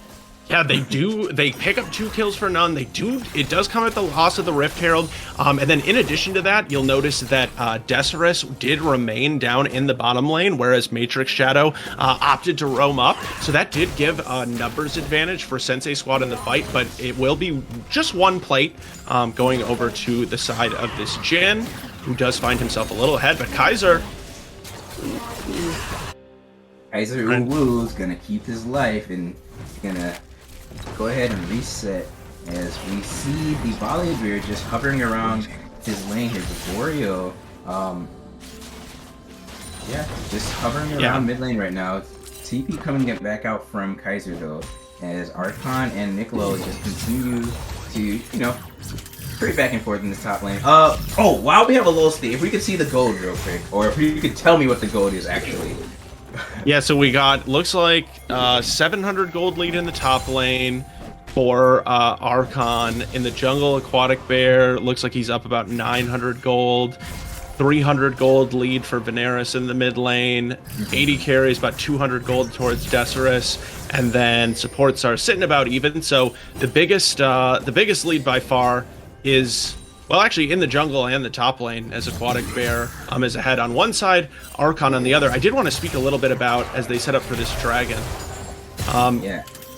Yeah, they do. They pick up 2 kills for none. They do. It does come at the loss of the Rift Herald. And then in addition to that, you'll notice that Decimus did remain down in the bottom lane, whereas Matrix Shadow opted to roam up. So that did give a numbers advantage for Sensei Squad in the fight, but it will be just 1 plate going over to the side of this Jin, who does find himself a little ahead. But Kaiser Uwu is gonna keep his life and gonna go ahead and reset as we see the Volibear just hovering around his lane here. Gregorio, just hovering around mid lane right now. TP coming back out from Kaiser though, as Archon and Nicolo just continue to, pretty back and forth in the top lane. Oh, while we have a little stay, if we could see the gold real quick, or if you could tell me what the gold is actually. Yeah, so we got, looks like 700 gold lead in the top lane for Archon. In the jungle, Aquatic Bear looks like he's up about 900 gold. 300 gold lead for Veneris in the mid lane. 80 carries, about 200 gold towards Decimus. And then supports are sitting about even. So the biggest lead by far is, well, actually in the jungle and the top lane, as Aquatic Bear is ahead on one side, Archon on the other. I did want to speak a little bit about, as they set up for this dragon.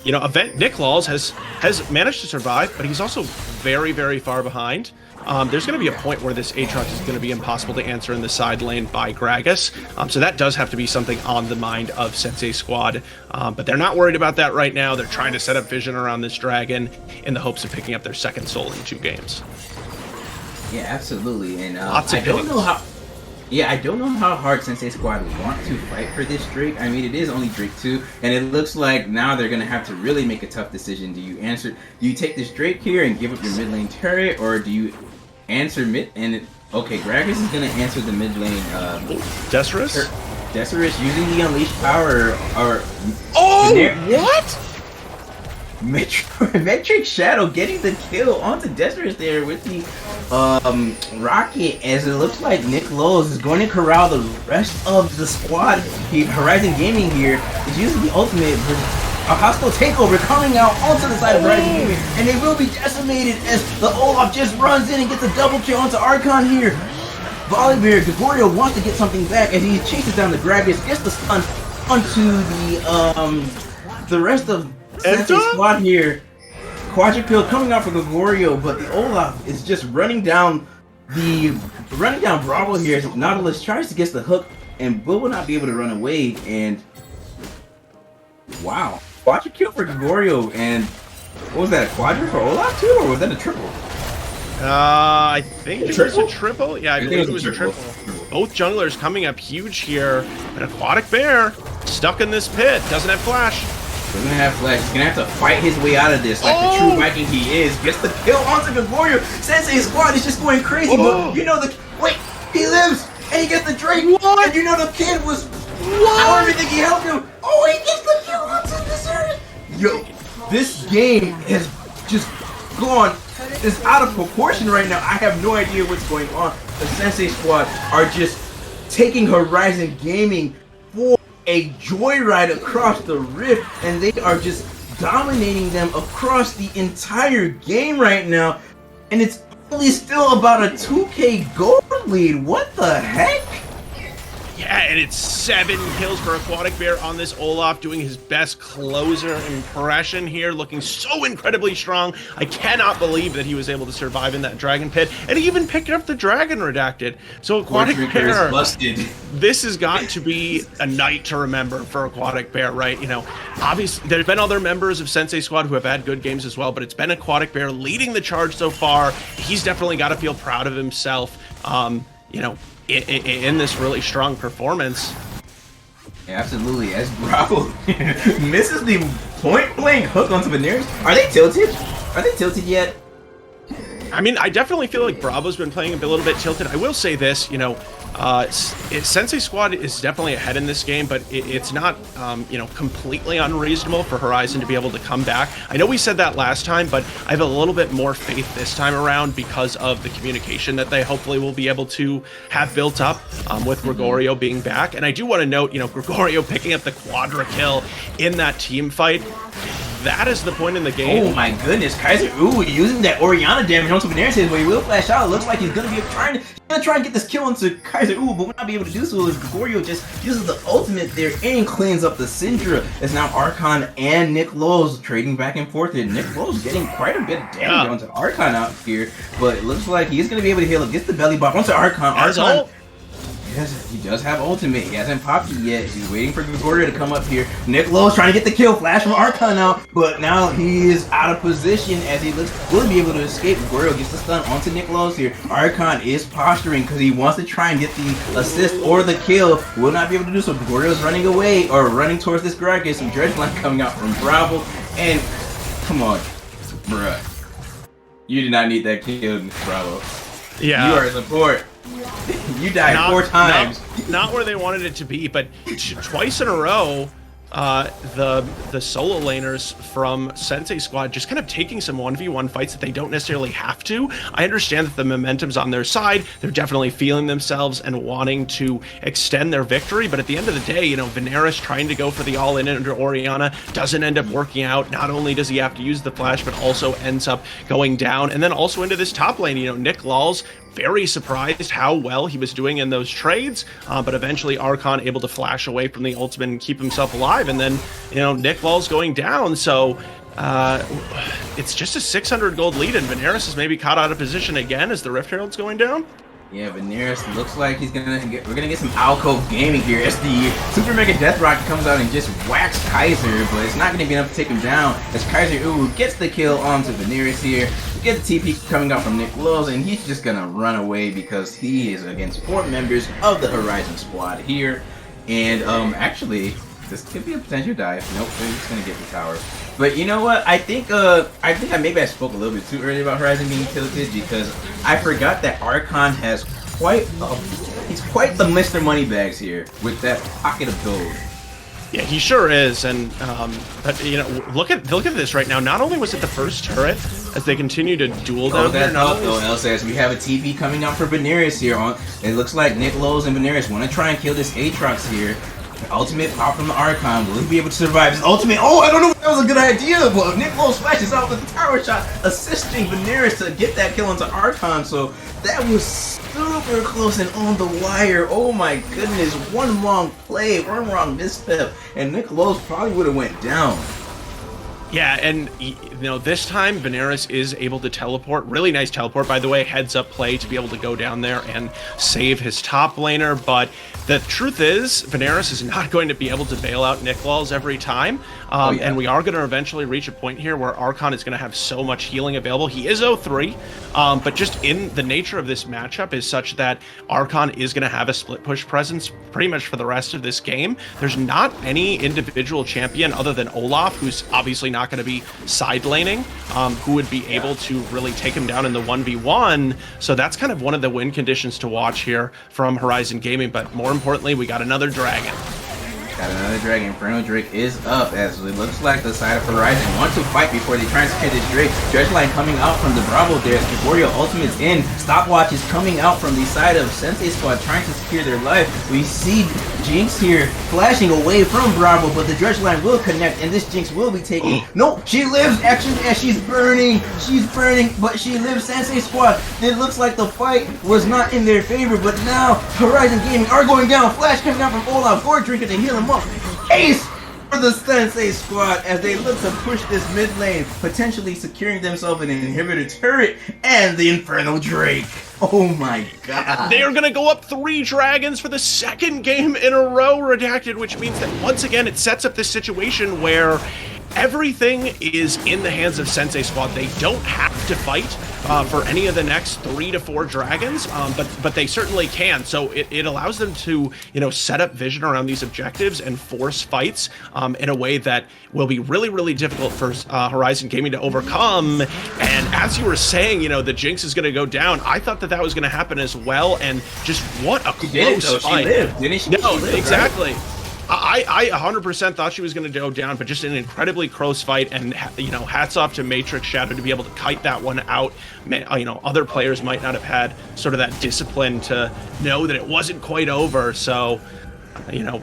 Event Nick Laws has managed to survive, but he's also very, very far behind. There's going to be a point where this Aatrox is going to be impossible to answer in the side lane by Gragas. So that does have to be something on the mind of Sensei Squad. But they're not worried about that right now. They're trying to set up vision around this dragon in the hopes of picking up their second soul in 2 games. Yeah, absolutely. And I don't know how hard Sensei Squad want to fight for this Drake. I mean, it is only Drake 2, and it looks like now they're gonna have to really make a tough decision. Do you take this Drake here and give up your mid lane turret, or do you answer mid? And okay, Gragas is gonna answer the mid lane. Decimus using the unleashed power, or what? Metric Shadow getting the kill onto Decimus there with the rocket, as it looks like Nick Lowe's is going to corral the rest of the squad. Horizon Gaming here is using the ultimate, a hostile takeover coming out onto the side of Horizon Gaming, and they will be decimated as the Olaf just runs in and gets a double kill onto Archon here. Volibear, Gregorio wants to get something back as he chases down the Gragas, gets the stun onto the rest of Sensei Squad here. Quadruple coming out for Gregorio, but the Olaf is just running down Bravo here as Nautilus tries to get the hook and will not be able to run away. And wow, quadruple for Gregorio, and what was that, a quadruple for Olaf too, or was that a triple? I think it was a triple. Yeah, I believe it was a triple. Both junglers coming up huge here. An Aquatic Bear stuck in this pit, doesn't have flash. Doesn't have flash. He's gonna have to fight his way out of this like the true Viking he is. Gets the kill onto Gregorio. Sensei Squad is just going crazy, but wait, he lives and he gets the Drake. What? And the kid was however think he helped him. Oh, he gets the kill onto this area. Yo, this game has just gone is out of proportion right now. I have no idea what's going on. The Sensei Squad are just taking Horizon Gaming for a joyride across the rift, and they are just dominating them across the entire game right now, and it's only still about a 2k gold lead. What the heck? Yeah, and it's 7 kills for Aquatic Bear on this Olaf, doing his best closer impression here, looking so incredibly strong. I cannot believe that he was able to survive in that dragon pit, and he even picked up the dragon redacted. So Aquatic Bear, this has got to be a night to remember for Aquatic Bear, right? Obviously there's been other members of Sensei Squad who have had good games as well, but it's been Aquatic Bear leading the charge so far. He's definitely got to feel proud of himself. In this really strong performance. Yeah, absolutely. As Bravo misses the point blank hook onto Veneris. Are they tilted? Are they tilted yet? I mean, I definitely feel like Bravo's been playing a little bit tilted. I will say this, Sensei Squad is definitely ahead in this game, but it's not, completely unreasonable for Horizon to be able to come back. I know we said that last time, but I have a little bit more faith this time around because of the communication that they hopefully will be able to have built up with Gregorio being back. And I do want to note, Gregorio picking up the quadra kill in that team fight. that is the point in the game. Oh my goodness, Kaiser using that Oriana damage onto Veneris, but he will flash out. It looks like he's gonna try and get this kill onto Kaiser but will not be able to do so as Gregorio just uses the ultimate there and cleans up the Syndra. It's now Archon and Nick Lowe's trading back and forth here. Nick Lowe's getting quite a bit of damage onto Archon out here, but it looks like he's gonna be able to heal it. Gets the belly bop onto Archon. Yes, he does have ultimate. He hasn't popped it yet. He's waiting for Gregorio to come up here. Nick Lowe's trying to get the kill. Flash from Archon now, but now he is out of position as he will be able to escape. Gregorio gets the stun onto Nick Lowe's here. Archon is posturing because he wants to try and get the assist or the kill. Will not be able to do so. Gregorio's running away or running towards this Gragas. Some dredge line coming out from Bravo. And come on, bruh. You did not need that kill, Bravo. Yeah. You are a support. You died 4 times. Not where they wanted it to be, but twice in a row, the solo laners from Sensei squad just kind of taking some 1v1 fights that they don't necessarily have to. I understand that the momentum's on their side. They're definitely feeling themselves and wanting to extend their victory, but at the end of the day, you know, Veneris trying to go for the all-in under Oriana doesn't end up working out. Not only does he have to use the flash, but also ends up going down. And then also into this top lane, you know, Nick Lawls very surprised how well he was doing in those trades, but eventually Archon able to flash away from the ultimate and keep himself alive, and then, you know, Nick Law's going down, so it's just a 600 gold lead, and Veneris is maybe caught out of position again as the Rift Herald's going down. Yeah, Veneris looks like we're gonna get some alcove gaming here as the Super Mega Death Rocket comes out and just whacks Kaiser, but it's not gonna be enough to take him down as Kaiser gets the kill onto Veneris here. Get the TP coming out from Nick Lowe's, and he's just gonna run away because he is against 4 members of the Horizon squad here. And actually, this could be a potential dive. Nope, they're just gonna get the tower. But you know what? I think maybe I spoke a little bit too early about Horizon being tilted because I forgot that Archon has he's quite the Mr. Moneybags here with that pocket of gold. Yeah, he sure is, and but you know, look at this right now. Not only was it the first turret, as they continue to duel down there. Elsa, as we have a TP coming out for Veneris here. It looks like Nick Lowe's and Veneris want to try and kill this Aatrox here. Ultimate pop from the Archon. Will he be able to survive his ultimate? Oh, I don't know if that was a good idea, but Nick Lowe splashes out with the tower shot, assisting Veneris to get that kill onto Archon. So that was super close and on the wire. Oh my goodness, one wrong play, one wrong misstep, and Nick Lowe probably would have went down. Yeah, and you know, this time Veneris is able to teleport. Really nice teleport, by the way. Heads up play to be able to go down there and save his top laner. But the truth is, Veneris is not going to be able to bail out Nick Lawls every time. And we are going to eventually reach a point here where Archon is going to have so much healing available. He is 0-3, but just in the nature of this matchup is such that Archon is going to have a split push presence pretty much for the rest of this game. There's not any individual champion other than Olaf, who's obviously not going to be side laning, who would be able to really take him down in the 1v1. So that's kind of one of the win conditions to watch here from Horizon Gaming. But more importantly, we got another dragon. Got another dragon. Inferno Drake is up as it looks like the side of Horizon want to fight before they try and secure this Drake. Dredge line coming out from the Bravo there. Gregorio ultimate's in. Stopwatch is coming out from the side of Sensei squad trying to secure their life. We see Jinx here flashing away from Bravo, but the Dredge line will connect and this Jinx will be taken. No, she lives actually as she's burning. She's burning, but she lives. Sensei squad. It looks like the fight was not in their favor, but now Horizon Gaming are going down. Flash coming out from Olaf. Gore drinking to heal him up. Ace for the Sensei squad as they look to push this mid lane, potentially securing themselves an inhibitor turret and the Inferno Drake. Oh my god. They are going to go up 3 dragons for the second game in a row, Redacted, which means that once again it sets up this situation where everything is in the hands of Sensei squad. They don't have to fight for any of the next 3 to 4 dragons, but they certainly can. So it allows them to, you know, set up vision around these objectives and force fights in a way that will be really, really difficult for Horizon Gaming to overcome. And as you were saying, you know, the Jinx is going to go down. I thought that was going to happen as well, and just what a close fight. She lived, didn't she? No, she lived, exactly. Right? I 100% thought she was going to go down, but just an incredibly close fight, and you know, hats off to Matrix Shadow to be able to kite that one out. You know, other players might not have had sort of that discipline to know that it wasn't quite over. So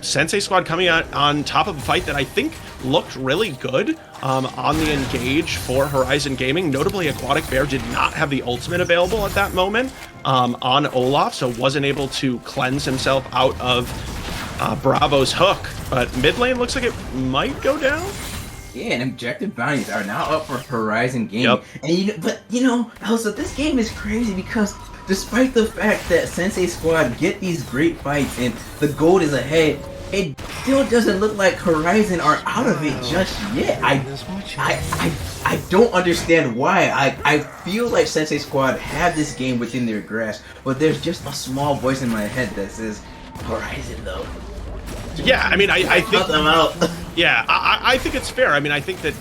Sensei Squad coming out on top of a fight that I think looked really good on the engage for Horizon Gaming. Notably, Aquatic Bear did not have the ultimate available at that moment on Olaf, so wasn't able to cleanse himself out of Bravo's hook. But mid lane looks like it might go down. Yeah, and objective bounties are now up for Horizon Gaming. Yep. And also this game is crazy because despite the fact that Sensei Squad get these great fights and the gold is ahead, it still doesn't look like Horizon are out of it just yet. I don't understand why. I feel like Sensei Squad have this game within their grasp, but there's just a small voice in my head that says Horizon though. Yeah, I mean, I think Cut them out. Yeah, I think it's fair. I mean, I think that,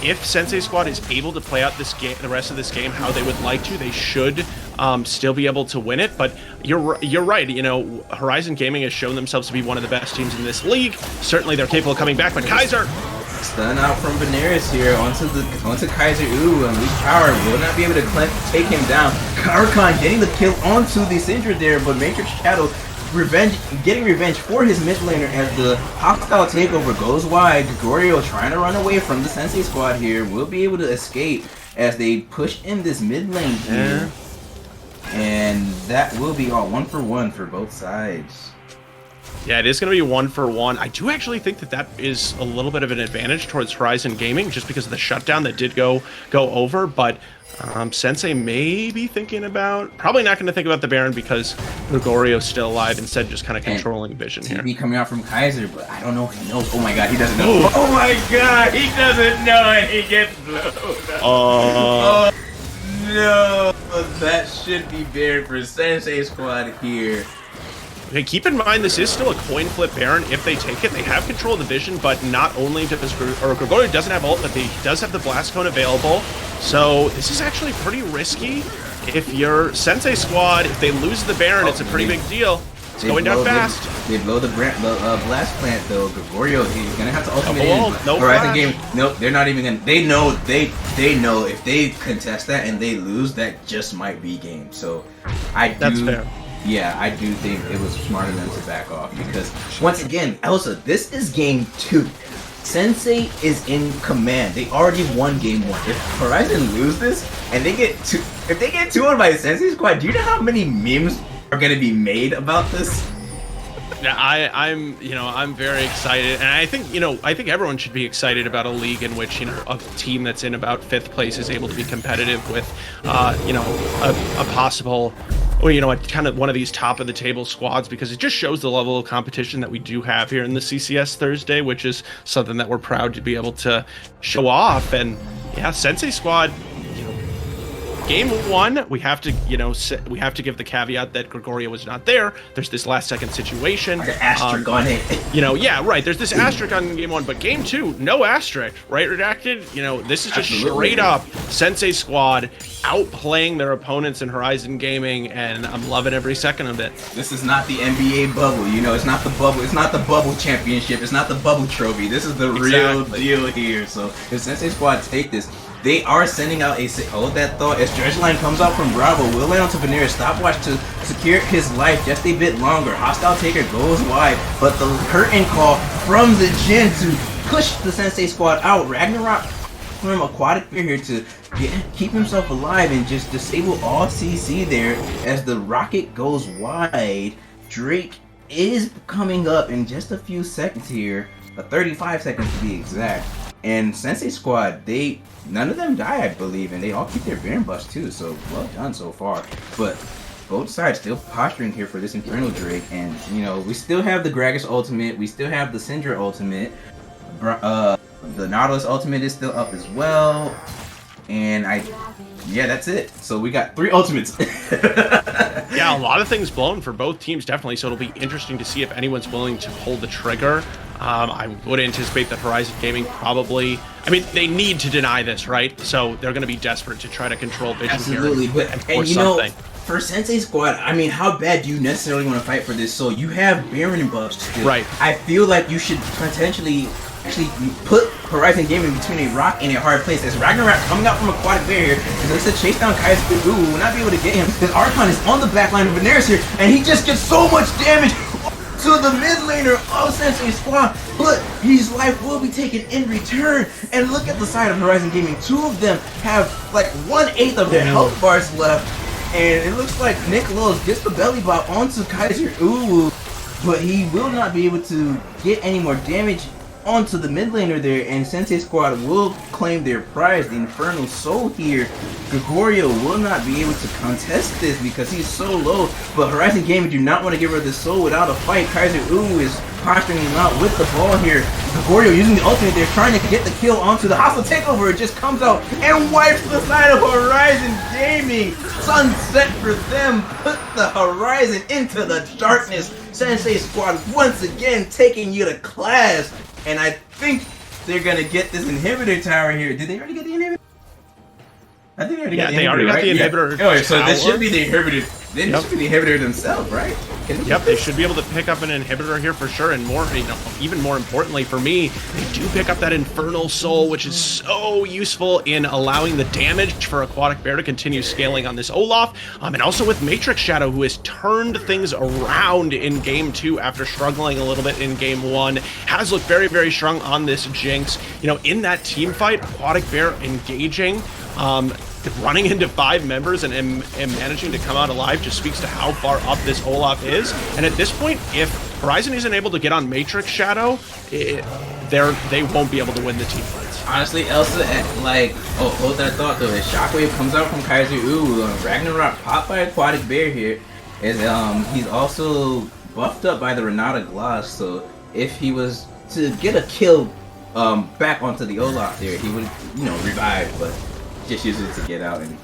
if Sensei Squad is able to play out this game, the rest of this game, how they would like to, they should still be able to win it. But you're right. Horizon Gaming has shown themselves to be one of the best teams in this league. Certainly, they're capable of coming back. But Kaiser, stun out from Veneris here onto Kaiser. Ooh, Unleashed Power will not be able to take him down. Archon getting the kill onto the Syndra there, but Matrix Shadow getting revenge for his mid laner as the hostile takeover goes wide. Gregorio trying to run away from the Sensei Squad here will be able to escape as they push in this mid lane here. And that will be all 1-for-1 for both sides. Yeah, it is going to be 1-for-1. I do actually think that is a little bit of an advantage towards Horizon Gaming just because of the shutdown that did go over, but Sensei may be thinking about, probably not going to think about the Baron because Gregorio's still alive, instead just kind of controlling vision here. TV coming out from Kaiser, but I don't know if he knows. Oh my god, he doesn't know. Oh my god, he doesn't know and he gets blown. Oh no, that should be banned for Sensei Squad here. Okay, keep in mind this is still a coin flip Baron. If they take it, they have control of the vision, but not only does Gregorio doesn't have ult, but he does have the Blast Cone available. So this is actually pretty risky. If you're Sensei Squad, if they lose the Baron, it's a pretty big deal. It's going down fast. They blow the blast plant though. Gregorio, he's gonna have to ultimate in. No Horizon Game. Nope, they're not even gonna. They know if they contest that and they lose, that just might be game. So that's fair. Yeah, I do think it was smart of them to back off because, once again, Elsa, this is game 2. Sensei is in command. They already won game 1. If Horizon lose this and if they get 2-1 by Sensei Squad, do you know how many memes are going to be made about this? Yeah, I'm very excited, and I think everyone should be excited about a league in which a team that's in about 5th place is able to be competitive with a possible, or kind of one of these top of the table squads, because it just shows the level of competition that we do have here in the CCS Thursday, which is something that we're proud to be able to show off. And yeah, Sensei Squad, game 1, we have to give the caveat that Gregorio was not there. There's this last second situation. The asterisk on it. Yeah, right. There's this asterisk on game 1, but game 2, no asterisk, right? Redacted. This is just straight up Sensei Squad outplaying their opponents in Horizon Gaming, and I'm loving every second of it. This is not the NBA bubble, it's not the bubble. It's not the bubble championship. It's not the bubble trophy. This is the real deal here. So if Sensei Squad take this, they are sending out hold that thought. As Dredgeline comes out from Bravo, will land onto Veneris. Stopwatch to secure his life just a bit longer. Hostile Taker goes wide, but the curtain call from the Jin to push the Sensei Squad out. Ragnarok from Aquatic Bear here to keep himself alive and just disable all CC there as the rocket goes wide. Drake is coming up in just a few seconds here, 35 seconds to be exact. And Sensei Squad, none of them die, I believe, and they all keep their Baron buffs too, so well done so far. But both sides still posturing here for this Infernal Drake, and we still have the Gragas ultimate, we still have the Syndra ultimate, the Nautilus ultimate is still up as well, and that's it. So we got 3 ultimates. Yeah, a lot of things blown for both teams, definitely, so it'll be interesting to see if anyone's willing to pull the trigger. I would anticipate that Horizon Gaming probably, they need to deny this, right? So they're going to be desperate to try to control vision. Absolutely, here and for Sensei Squad, how bad do you necessarily want to fight for this? So you have Baron buffs still. Right. I feel like you should potentially actually put Horizon Gaming between a rock and a hard place. As Ragnarok coming out from Aquatic Bear here, and looks to chase down Kai's Ooh, will not be able to get him. His Archon is on the back line of Veneris here, and he just gets so much damage. to the mid laner of Sensei Squad, but his life will be taken in return. And look at the side of Horizon Gaming. Two of them have like 1/8 of their health bars left. And it looks like Nick Lowe's gets the belly bot onto Kaiser Uwu, but he will not be able to get any more damage onto the mid laner there, and Sensei Squad will claim their prize, the Infernal Soul here. Gregorio will not be able to contest this because he's so low, but Horizon Gaming do not want to give her the soul without a fight. Kaiser Uwu is posturing him out with the ball here. Gregorio using the ultimate there, trying to get the kill onto the hostile takeover. It just comes out and wipes the side of Horizon Gaming. Sunset for them, put the Horizon into the darkness. Sensei Squad once again taking you to class. And I think they're gonna get this inhibitor tower here. Did they already get the inhibitor? I think they already got the inhibitor. They already got the inhibitor. Yeah. So this should be the inhibitor. Then this should be the inhibitor themselves, right? They should be able to pick up an inhibitor here for sure, and more, even more importantly for me, they do pick up that Infernal Soul, which is so useful in allowing the damage for Aquatic Bear to continue scaling on this Olaf, and also with Matrix Shadow, who has turned things around in Game 2 after struggling a little bit in Game 1, has looked very, very strong on this Jinx. In that team fight, Aquatic Bear engaging, running into 5 members and managing to come out alive just speaks to how far up this Olaf is. And at this point, if Horizon isn't able to get on Matrix Shadow, they won't be able to win the team fights. Honestly, Elsa, hold that thought though. As Shockwave comes out from Kaiser Uwu, Ragnarok popped by Aquatic Bear here. Is he's also buffed up by the Renata Gloss, so if he was to get a kill back onto the Olaf there, he would, revive, but just use it to get out and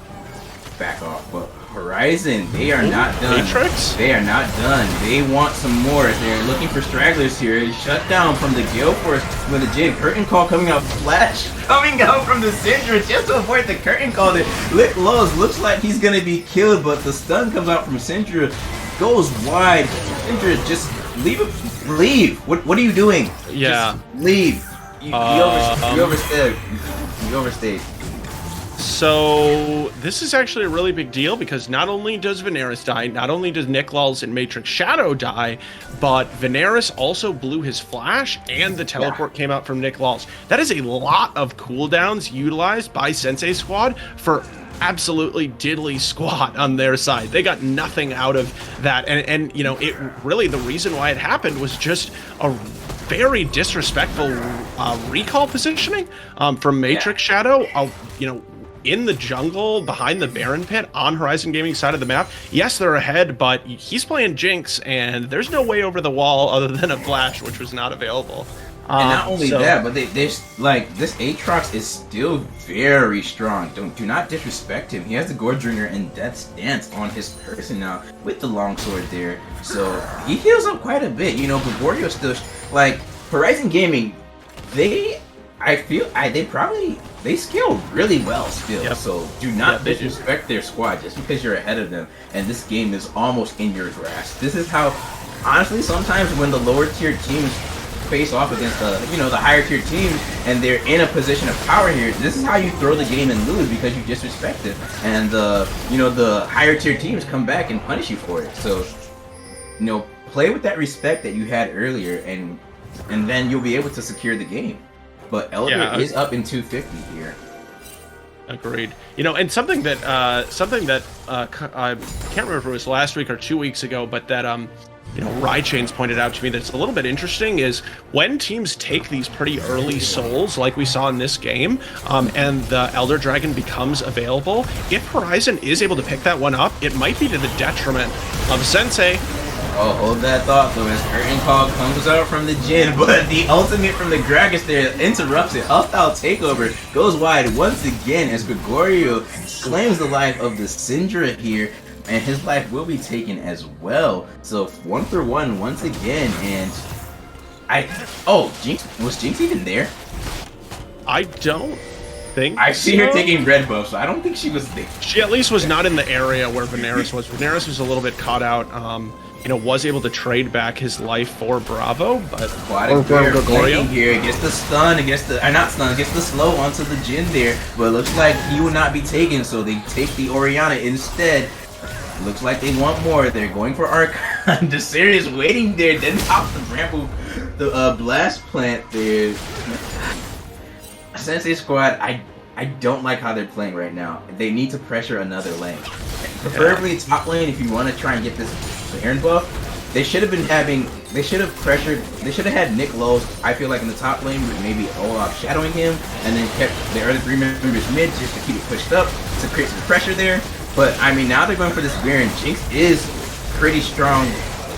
back off. But Horizon, they are not done. Matrix? They are not done. They want some more. They're looking for stragglers here. Shut down from the Gale Force with the Jin. Curtain Call coming out. Flash coming out from the Syndra just to avoid the Curtain Call. Lick Lows looks like he's going to be killed, but the stun comes out from Syndra. Goes wide. Syndra, just leave it. Leave. What are you doing? Yeah. Just leave. You overstayed. You overstayed. So this is actually a really big deal because not only does Veneris die, not only does Nick Lulz and Matrix Shadow die, but Veneris also blew his flash and the teleport came out from Nick Lulz. That is a lot of cooldowns utilized by Sensei Squad for absolutely diddly squat on their side. They got nothing out of that, and it really, the reason why it happened was just a very disrespectful recall positioning from Matrix Shadow. In the jungle, behind the Baron Pit, on Horizon Gaming side of the map. Yes, they're ahead, but he's playing Jinx, and there's no way over the wall other than a flash, which was not available. And not only that, but this Aatrox is still very strong. Do not disrespect him. He has the Gordringer and Death's Dance on his person now with the longsword there, so he heals up quite a bit. Gregorio still Horizon Gaming. They scale really well still. Yep. So do not disrespect their squad just because you're ahead of them. And this game is almost in your grasp. This is how, honestly, sometimes when the lower tier teams face off against the higher tier teams and they're in a position of power here, this is how you throw the game and lose because you disrespect it. And the higher tier teams come back and punish you for it. So play with that respect that you had earlier, and then you'll be able to secure the game. But Elder is up in 250 here. Agreed. And something that I can't remember if it was last week or 2 weeks ago, but that Rychain's pointed out to me that's a little bit interesting is when teams take these pretty early souls, like we saw in this game, and the Elder Dragon becomes available, if Horizon is able to pick that one up, it might be to the detriment of Sensei. Oh, hold that thought though, as Curtain Call comes out from the Jin, but the ultimate from the Gragas there interrupts it. Hostile takeover goes wide once again as Gregorio claims the life of the Syndra here, and his life will be taken as well. So 1-for-1 once again, and Jinx, was Jinx even there? I don't think I see her taking red buff, so I don't think she was there. She at least was not in the area where Veneris was. Veneris was a little bit caught out. Was able to trade back his life for Bravo, but Gregorio here gets the stun, gets the slow onto the Jin there, but it looks like he will not be taken, so they take the Orianna instead. Looks like they want more. They're going for Archon. The series waiting there. Then pop the Bramble, the Blast Plant there. Sensei Squad, I don't like how they're playing right now. They need to pressure another lane. Preferably top lane if you want to try and get this Baron buff. They should have been having, they should have had Nick Lowe's, I feel like in the top lane with maybe Olaf shadowing him, and then kept the other 3 members mid just to keep it pushed up to create some pressure there. But I mean, now they're going for this Baron. Jinx is pretty strong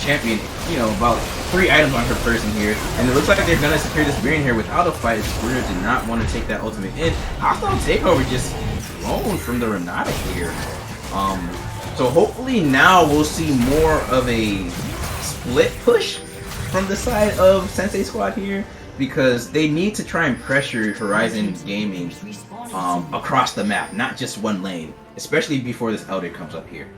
champion, you know, about 3 items on her person here, and it looks like they're gonna secure this Baron here without a fight. Squirrel did not want to take that ultimate in. Hostile takeover just blown from the Renata here. So hopefully now we'll see more of a split push from the side of Sensei Squad here, because they need to try and pressure Horizon Gaming across the map, not just one lane, especially before this Elder comes up here.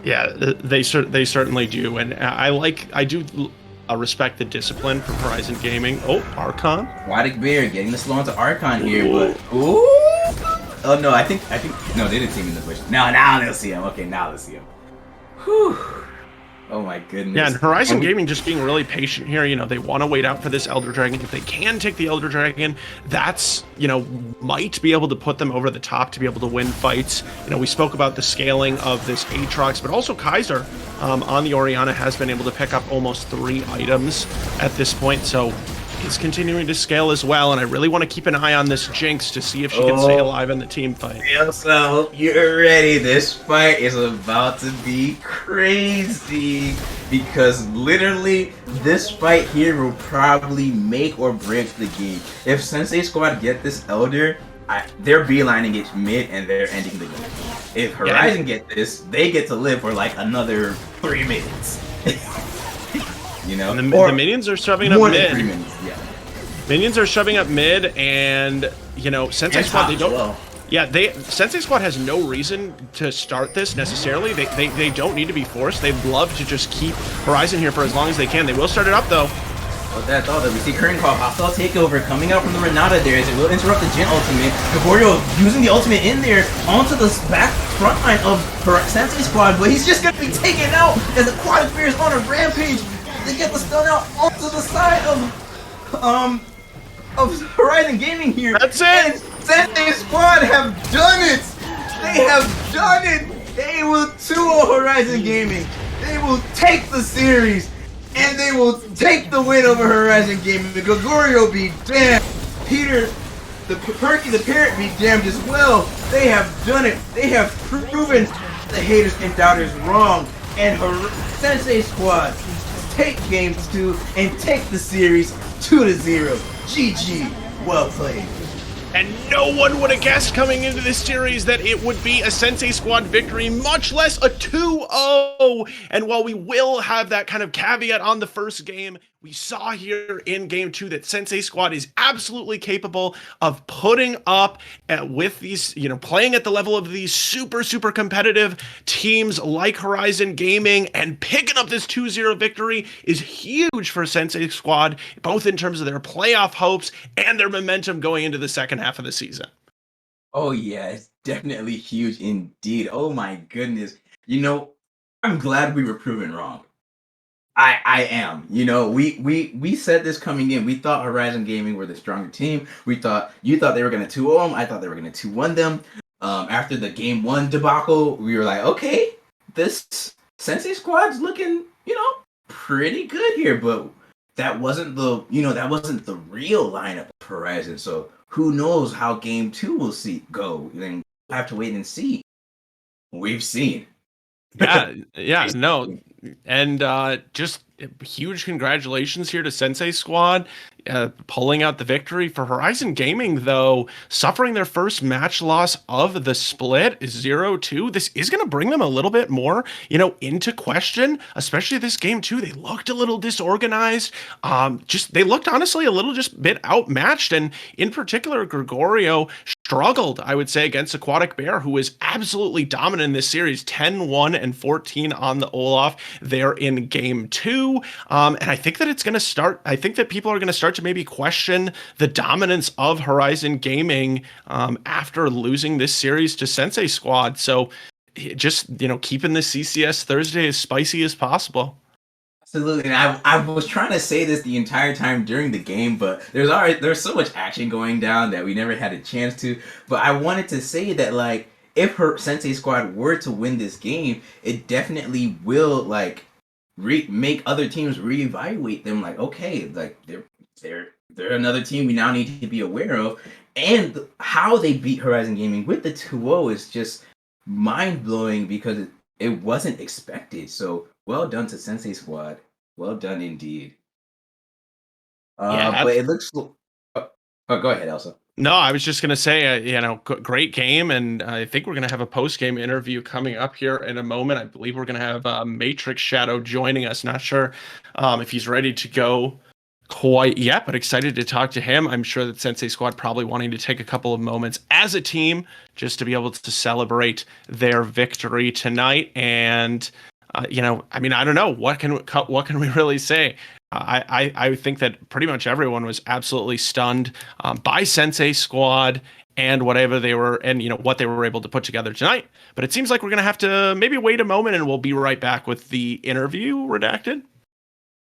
Yeah, they certainly do, and I do respect the discipline from Horizon Gaming. Oh, Archon. Aquatic Bear getting the slow into Archon here, but ooh. Oh no, I think no, they didn't see him in the bush. Now they'll see him. Okay, now they'll see him. Whew. Oh my goodness. Yeah, and Horizon Gaming just being really patient here. You know, they want to wait out for this Elder Dragon. If they can take the Elder Dragon, that's, you know, might be able to put them over the top to be able to win fights. You know, we spoke about the scaling of this Aatrox, but also Kaiser on the Orianna has been able to pick up almost 3 items at this point. So he's continuing to scale as well, and I really want to keep an eye on this Jinx to see if she can stay alive in the team fight. Yes, I hope you're ready. This fight is about to be crazy, because literally this fight here will probably make or break the game. If Sensei Squad get this Elder, they're beelining it mid and they're ending the game. If Horizon get this, they get to live for like another 3 minutes. You know, and the minions are shoving up mid. 3 minutes, yeah. Minions are shoving up mid, and you know, Sensei Squad, they don't. Well. Yeah, Sensei Squad has no reason to start this necessarily. They don't need to be forced. They'd love to just keep Horizon here for as long as they can. They will start it up though. Well, that's all that we see. Current call, hostile takeover coming out from the Renata there, as it will interrupt the Jin ultimate. Gregorio using the ultimate in there onto the back front line of Sensei Squad, but he's just gonna be taken out as Aquatic Bear is on a rampage. They get the stun out onto the side of Horizon Gaming here. That's it. And Sensei Squad have done it. They have done it. They will 2-0 Horizon Gaming. They will take the series, and they will take the win over Horizon Gaming. Gregorio be damned. Peter, the Perky the Parrot be damned as well. They have done it. They have proven the haters and doubters wrong. And Sensei Squad take game 2 and take the series 2-0. GG. Well played. And no one would have guessed coming into this series that it would be a Sensei Squad victory, much less a 2-0. And while we will have that kind of caveat on the first game, we saw here in game 2 that Sensei Squad is absolutely capable of putting up with these, you know, playing at the level of these super competitive teams like Horizon Gaming, and picking up this 2-0 victory is huge for Sensei Squad, both in terms of their playoff hopes and their momentum going into the second half of the season. Oh yeah, it's definitely huge indeed. Oh my goodness. You know, I'm glad we were proven wrong. I am. You know, we said this coming in. We thought Horizon Gaming were the stronger team. You thought they were going to 2-0 them. I thought they were going to 2-1 them. After the game 1 debacle, we were like, okay, this Sensei Squad's looking, you know, pretty good here. But that wasn't the real lineup of Horizon. So who knows how game 2 will go? Then we'll have to wait and see. We've seen. Yeah, no. And just huge congratulations here to Sensei Squad pulling out the victory. For Horizon Gaming, though, suffering their first match loss of the split is 0-2. This is going to bring them a little bit more, you know, into question, especially this game 2. They looked a little disorganized. They looked honestly a little just bit outmatched. And in particular, Gregorio struggled, I would say, against Aquatic Bear, who is absolutely dominant in this series, 10-1 and 14 on the Olaf there in game 2. And I think that I think that people are going to start to maybe question the dominance of Horizon Gaming after losing this series to Sensei Squad. So just keeping the CCS Thursday as spicy as possible. Absolutely, and I was trying to say this the entire time during the game, but there's so much action going down that we never had a chance to. But I wanted to say that like if her Sensei squad were to win this game, it definitely will like make other teams reevaluate them. Like okay, like they're another team we now need to be aware of, and how they beat Horizon Gaming with the 2-0 is just mind blowing because it wasn't expected. So well done to Sensei Squad. Well done indeed. Yeah. But it looks. Go ahead, Elsa. No, I was just gonna say, great game, and I think we're gonna have a post-game interview coming up here in a moment. I believe we're gonna have Matrix Shadow joining us. Not sure if he's ready to go quite yet, but excited to talk to him. I'm sure that Sensei Squad probably wanting to take a couple of moments as a team just to be able to celebrate their victory tonight. And I mean, I don't know what can we really say. I think that pretty much everyone was absolutely stunned by Sensei Squad and whatever they were, and what they were able to put together tonight. But it seems like we're gonna have to maybe wait a moment, and we'll be right back with the interview redacted.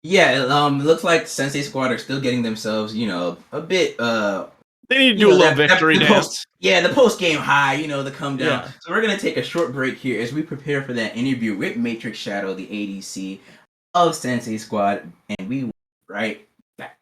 Yeah, it looks like Sensei Squad are still getting themselves, a bit They need to do a little victory dance. The post game high, the come down. Yeah. So we're gonna take a short break here as we prepare for that interview with Matrix Shadow, the ADC of Sensei Squad, and we will be right back.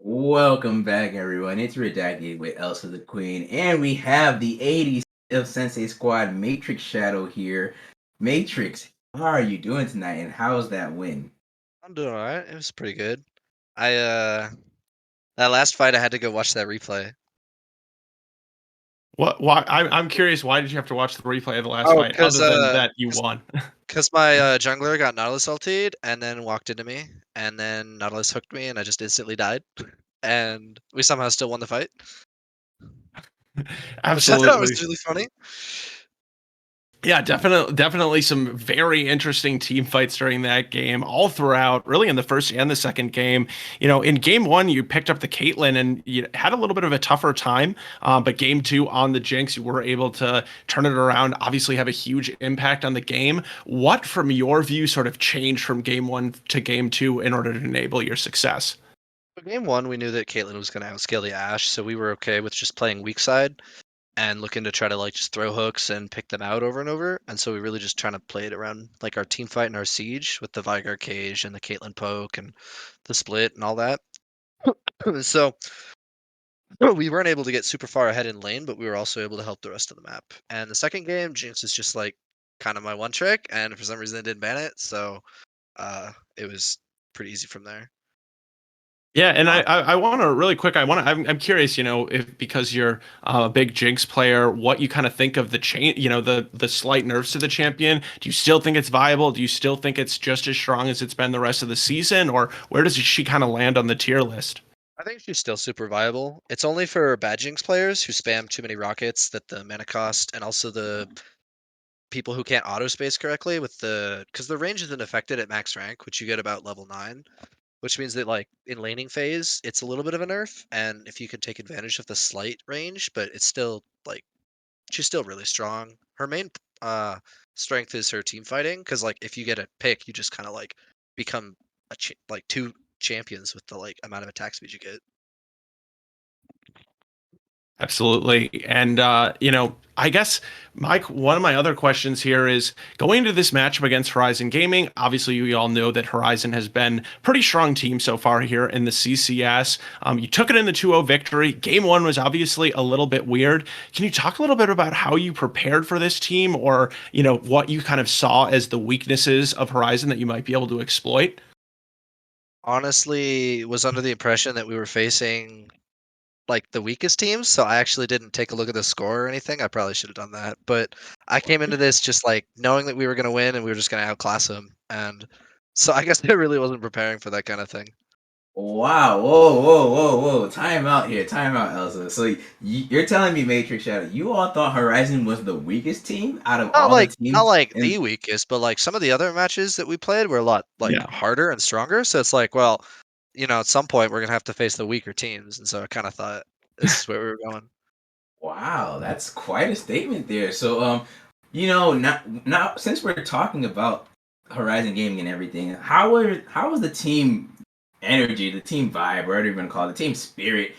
Welcome back, everyone. It's Redacted with Elsa the Queen, and we have the 80s of Sensei Squad Matrix Shadow here. Matrix, how are you doing tonight, and how's that win? I'm doing all right. It was pretty good. I that last fight I had to go watch that replay. What? Why? I'm curious. Why did you have to watch the replay of the last Oh, fight, other than that you won? Cause my jungler got Nautilus ultied and then walked into me, and then Nautilus hooked me, and I just instantly died, and we somehow still won the fight. Which I thought was Absolutely. really funny. Yeah, definitely some very interesting team fights during that game, all throughout, really in the first and the second game. In game one, you picked up the Caitlyn and you had a little bit of a tougher time. But game two on the Jinx, you were able to turn it around, obviously have a huge impact on the game. What, from your view, sort of changed from game one to game two in order to enable your success? For game one, we knew that Caitlyn was going to outscale the Ashe, so we were okay with just playing weak side. and looking to try to like just throw hooks and pick them out over and over. And so we really just trying to play it around like our team fight and our siege with the Vigar Cage and the Caitlyn Poke and the split and all that. So we weren't able to get super far ahead in lane, but we were also able to help the rest of the map. And the second game, Jinx is just like kind of my one trick, and for some reason it didn't ban it, so it was pretty easy from there. Yeah, and I want to really quick. I'm curious, if because you're a big Jinx player, what you kind of think of the the slight nerfs to the champion. Do you still think it's viable? Do you still think it's just as strong as it's been the rest of the season, or where does she kind of land on the tier list? I think she's still super viable. It's only for bad Jinx players who spam too many rockets that the mana cost, and also the people who can't auto space correctly with because the range isn't affected at max rank, which you get about level 9, which means that like in laning phase, it's a little bit of a nerf, and if you can take advantage of the slight range, but it's still like she's still really strong. Her main strength is her team fighting, because like if you get a pick, you just kind of like become like two champions with the like amount of attack speed you get. Absolutely. And I guess Mike, one of my other questions here is going into this matchup against Horizon Gaming, obviously you all know that Horizon has been pretty strong team so far here in the CCS. You took it in the 2-0 victory. Game 1 was obviously a little bit weird. Can you talk a little bit about how you prepared for this team, or, what you kind of saw as the weaknesses of Horizon that you might be able to exploit? Honestly, was under the impression that we were facing like the weakest teams, so I actually didn't take a look at the score or anything. I probably should have done that, but I came into this just like knowing that we were going to win and we were just going to outclass them, and so I guess I really wasn't preparing for that kind of thing. Wow! Whoa! Whoa! Whoa! Whoa! Time out here. Time out, Elsa. So you're telling me, Matrix Shadow, you all thought Horizon was the weakest team out of all the Not teams? like And the weakest, but like some of the other matches that we played were a lot like Yeah. harder and stronger. So it's like, well, at some point we're gonna have to face the weaker teams, and so I kind of thought this is where we were going. wow, that's quite a statement there. So now since we're talking about Horizon Gaming and everything, how was the team energy, the team vibe, whatever you want to call it, the team spirit,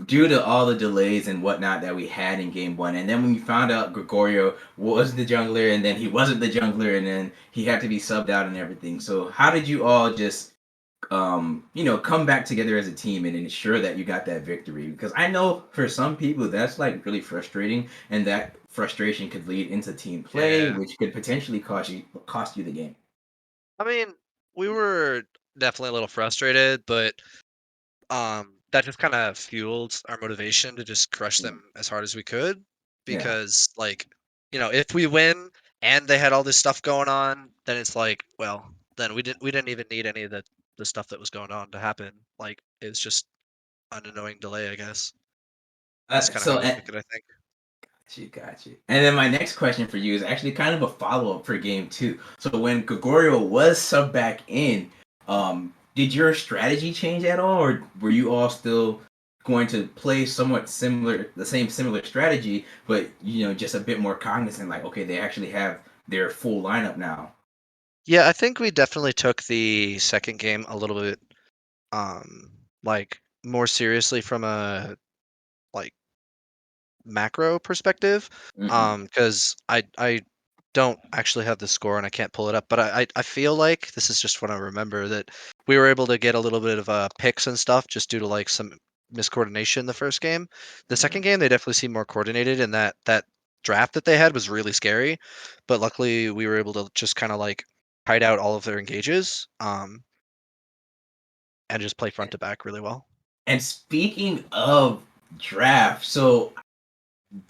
due to all the delays and whatnot that we had in game 1? And then when we found out Gregorio was the jungler, and then he wasn't the jungler, and then he had to be subbed out and everything. So how did you all just come back together as a team and ensure that you got that victory? Because I know for some people that's like really frustrating, and that frustration could lead into team play, Yeah. which could potentially cost you the game. I mean, we were definitely a little frustrated, but that just kind of fueled our motivation to just crush Mm. them as hard as we could, Yeah. because like, if we win and they had all this stuff going on, then it's like, well, then we didn't even need any of the stuff that was going on to happen. Like it's just an annoying delay, I guess. That's kind of how So we took it, I think. got you. And then my next question for you is actually kind of a follow up for game 2. So when Gregorio was subbed back in, did your strategy change at all, or were you all still going to play somewhat similar, the same similar strategy, but just a bit more cognizant, like okay, they actually have their full lineup now? Yeah, I think we definitely took the second game a little bit um like more seriously from a like macro perspective, Mm-mm. because I don't actually have the score and I can't pull it up, but I feel like this is just what I remember, that we were able to get a little bit of picks and stuff just due to like some miscoordination the first game. The second Mm. game they definitely seemed more coordinated, and that draft that they had was really scary, but luckily we were able to just kind of like hide out all of their engages, and just play front to back really well. And speaking of draft, so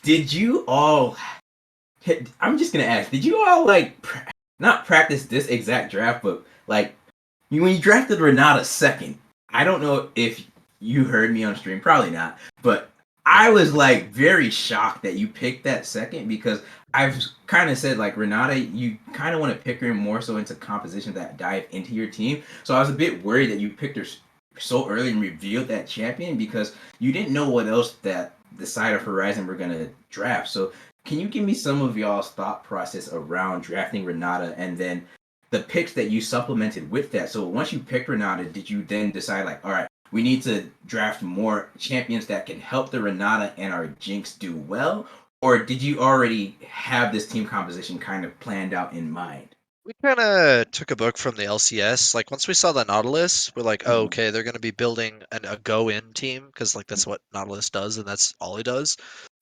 did you all I'm just gonna ask, did you all like not practice this exact draft, but like when you drafted Renata second? I don't know if you heard me on stream, probably not, but I was like very shocked that you picked that second, because I've kind of said like Renata, you kind of want to pick her more so into compositions that dive into your team. So I was a bit worried that you picked her so early and revealed that champion, because you didn't know what else that the side of Horizon were gonna draft. So can you give me some of y'all's thought process around drafting Renata, and then the picks that you supplemented with that? So once you picked Renata, did you then decide like, all right, we need to draft more champions that can help the Renata and our Jinx do well? or did you already have this team composition kind of planned out in mind? We kind of took a book from the LCS. Like once we saw the Nautilus, we're like, oh, Mhm. okay, they're going to be building a go-in team because like that's what Nautilus does, and that's all he does.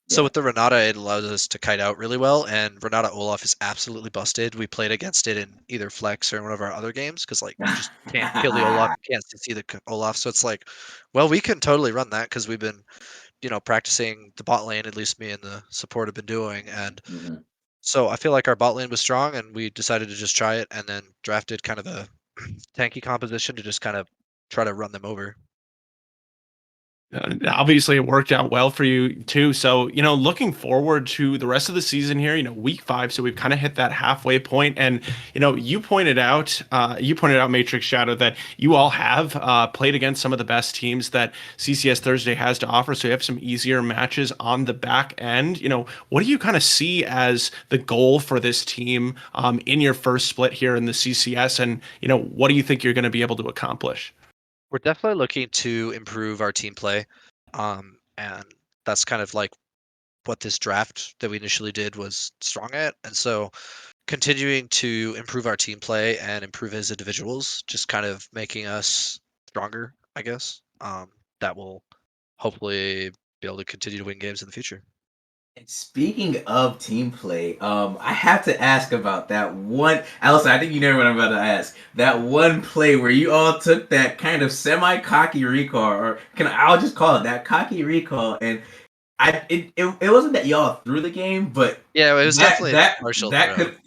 So Yeah. with the Renata, it allows us to kite out really well, and Renata Olaf is absolutely busted. We played against it in either Flex or in one of our other games because like you just can't kill the Olaf, you can't see the Olaf. So it's like, well, we can totally run that because we've been, practicing the bot lane. At least me and the support have been doing, and Mhm. so I feel like our bot lane was strong, and we decided to just try it, and then drafted kind of a tanky composition to just kind of try to run them over. Obviously, it worked out well for you too. So, looking forward to the rest of the season here, week 5. So we've kind of hit that halfway point. And, you pointed out Matrix Shadow that you all have played against some of the best teams that CCS Thursday has to offer. So you have some easier matches on the back end. What do you kind of see as the goal for this team in your first split here in the CCS? And, what do you think you're going to be able to accomplish? We're definitely looking to improve our team play, and that's kind of like what this draft that we initially did was strong at. And so continuing to improve our team play and improve as individuals, just kind of making us stronger, I guess. That will hopefully be able to continue to win games in the future. And speaking of team play, I have to ask about that one. Allison, I think you know what I'm about to ask. That one play where you all took that kind of semi-cocky recall, or I'll just call it that cocky recall, and it wasn't that y'all threw the game, but Yeah, it was that definitely a that partial that throw. could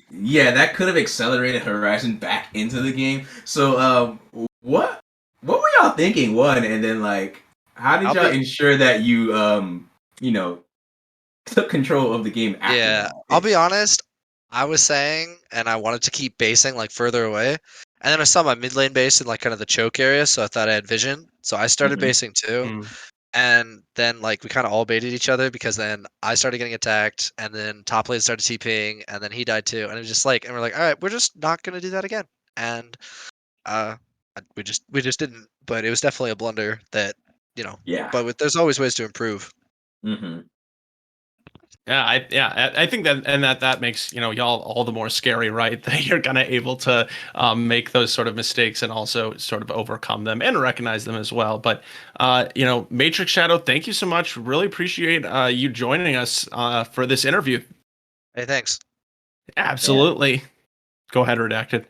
that could have accelerated Horizon back into the game. So what were y'all thinking? One, and then like how did I'll y'all be ensure that you know took control of the game after Yeah, I'll be honest. I was saying, and I wanted to keep basing like further away, and then I saw my mid lane base in like kind of the choke area, so I thought I had vision. So I started that? basing too, Mm. and then like we kind of all baited each other because then I started getting attacked, and then top lane started TPing, and then he died too, and it was just like, and we're like, all right, we're just not gonna do that again, and uh, we just didn't. But it was definitely a blunder that you know. Yeah. But there's always ways to improve. Hmm. I think that makes y'all all the more scary, right? That you're kind of able to make those sort of mistakes and also sort of overcome them and recognize them as well. But Matrix Shadow, thank you so much. Really appreciate you joining us for this interview. Hey, thanks. Yeah. Absolutely. Go ahead, Redacted.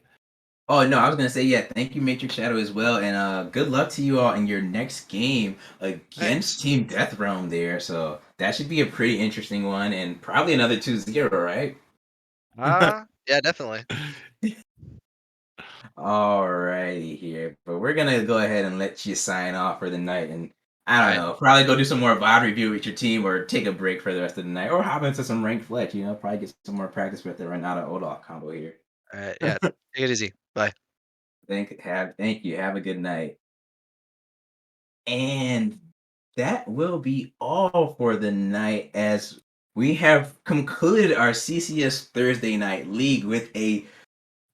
Oh no, I was gonna say yeah. Thank you, Matrix Shadow, as well, and good luck to you all in your next game against Thanks. Team Death Realm there. So that should be a pretty interesting one, and probably another 2-0, right? Yeah, definitely. Alrighty here, but we're gonna go ahead and let you sign off for the night, and I All don't right. know, probably go do some more VOD review with your team, or take a break for the rest of the night, or hop into some ranked fletch. Probably get some more practice with the Renata Olaf combo here. All right. Yeah. Take it easy. Bye. Thank you. Have a good night. And that will be all for the night as we have concluded our CCS Thursday Night League with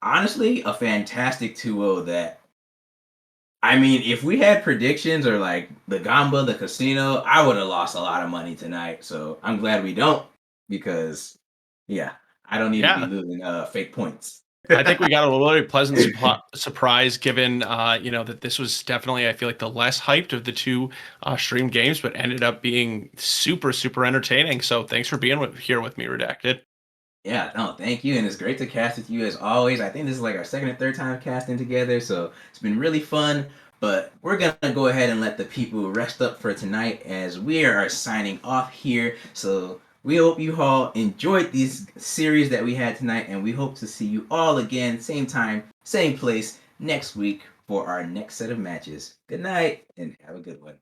honestly, a fantastic 2-0 that, I mean, if we had predictions or like the Gamba, the casino, I would have lost a lot of money tonight. So I'm glad we don't because, yeah, I don't need to be Yeah. losing fake points. I think we got a really pleasant surprise given, that this was definitely, I feel like, the less hyped of the two stream games, but ended up being super, super entertaining. So thanks for being here with me, Redacted. Yeah, no, thank you. And it's great to cast with you as always. I think this is like our second or third time casting together. So it's been really fun. But we're going to go ahead and let the people rest up for tonight as we are signing off here. So we hope you all enjoyed these series that we had tonight. And we hope to see you all again, same time, same place next week for our next set of matches. Good night and have a good one.